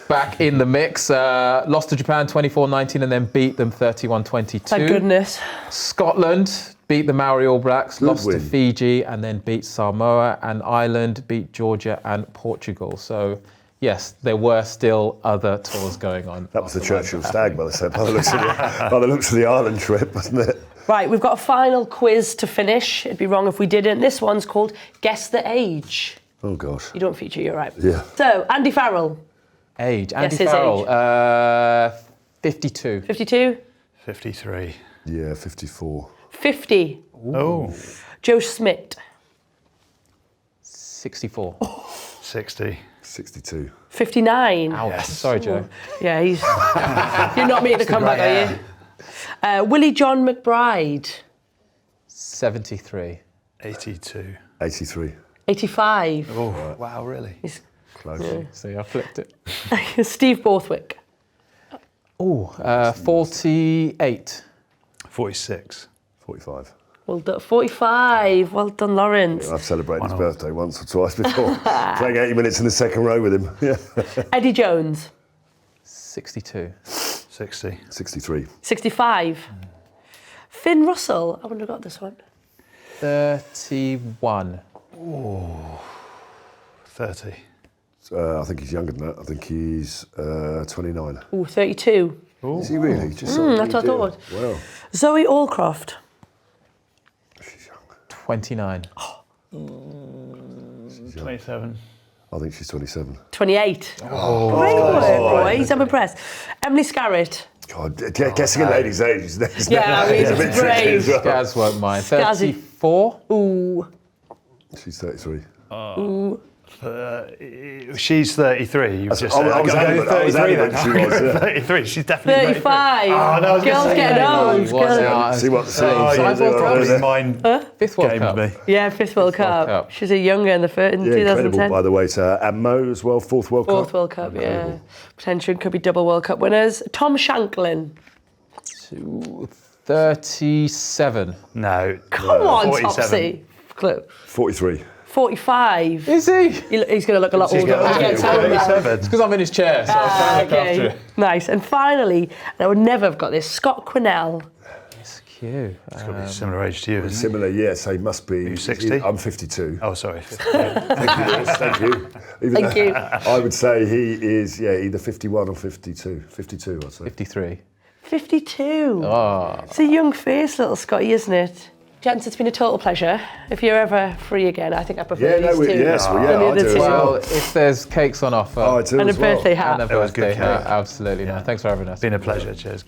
back in the mix. Lost to Japan 24-19 and then beat them 31-22. Thank goodness. Scotland beat the Maori All Blacks, lost win. to Fiji and then beat Samoa, and Ireland beat Georgia and Portugal. So yes, there were still other tours going on. That was the Churchill Stag, by the looks of the Ireland trip, wasn't it? Right, we've got a final quiz to finish. It'd be wrong if we didn't. This one's called Guess the Age. Oh, God. You don't feature, you're right. Yeah. So, Andy Farrell. Age. Andy his Farrell. 52. 52? 53. Yeah, 54. 50. Oh. Joe Schmidt. 64. 60. 62. 59. Ouch. Yes. Sorry, Joe. Yeah, he's... You're not making a comeback, are you? Willie John McBride. 73. 82. 83. 85. Oh, wow, really? He's... Close. See, I flipped it. Steve Borthwick. Oh, 48. 46. 45. Well done. 45. Well done, Lawrence. I've celebrated his birthday once or twice before. Playing 80 minutes in the second row with him. Yeah. Eddie Jones. 62. 60. 63. 65. Finn Russell. I wouldn't have got this one. 31. 30. I think he's younger than that. I think he's 29. Ooh, 32. Is he really? Just That's what I thought. Wow. Zoe Allcroft. She's young. 29. 27. I think she's 27. 28. Great work, boys. I'm impressed. Emily Scarrett. God, guessing a lady's age is Yeah, I mean, a bit it's tricky brave. as well. Gaz won't mind. Scazzy. 34. Ooh. She's 33. Ooh. She's 33. You've just said. I was adding that she was. Yeah. 33. She's definitely 35. Oh, no, I was gonna Girls say, getting no, old. he was, yeah. See what the Oh, same. yeah, World mine Fifth World gamed Cup. me. Yeah, fifth World Cup. Cup. She's a younger in the in Yeah, incredible, 2010. by the way, to Mo as well, fourth World Fourth Cup. World Cup, yeah. Potentially could be double World Cup winners. Tom Shanklin. 37. No. Come on, 47. Topsy. Clue. 43. 45. Is he? He's going to look a lot older. got- when he gets home now. 47. Because I'm in his chair, so I'm trying to look after Okay, it. nice. And finally, and I would never have got this, Scott Quinnell. It's cute. It's got to be a similar age to you, isn't it? Similar, yeah, so he must be. you 60? I'm 52. Oh, sorry. Thank you, Lewis, thank you. Even Thank though you. I would say he is, yeah, either 51 or 52. 52, I'd say. 53. 52. Oh. It's a young face, little Scotty, isn't it? Gents, it's been a total pleasure. If you're ever free again, I think I prefer Yeah, these no, two. yes, well, yeah, than the I other do as two. Well, well. if there's cakes on offer Oh, I do And a as well. birthday hat. and a That was good birthday hat, cake. absolutely. No, thanks for having us. Been a pleasure. Cheers.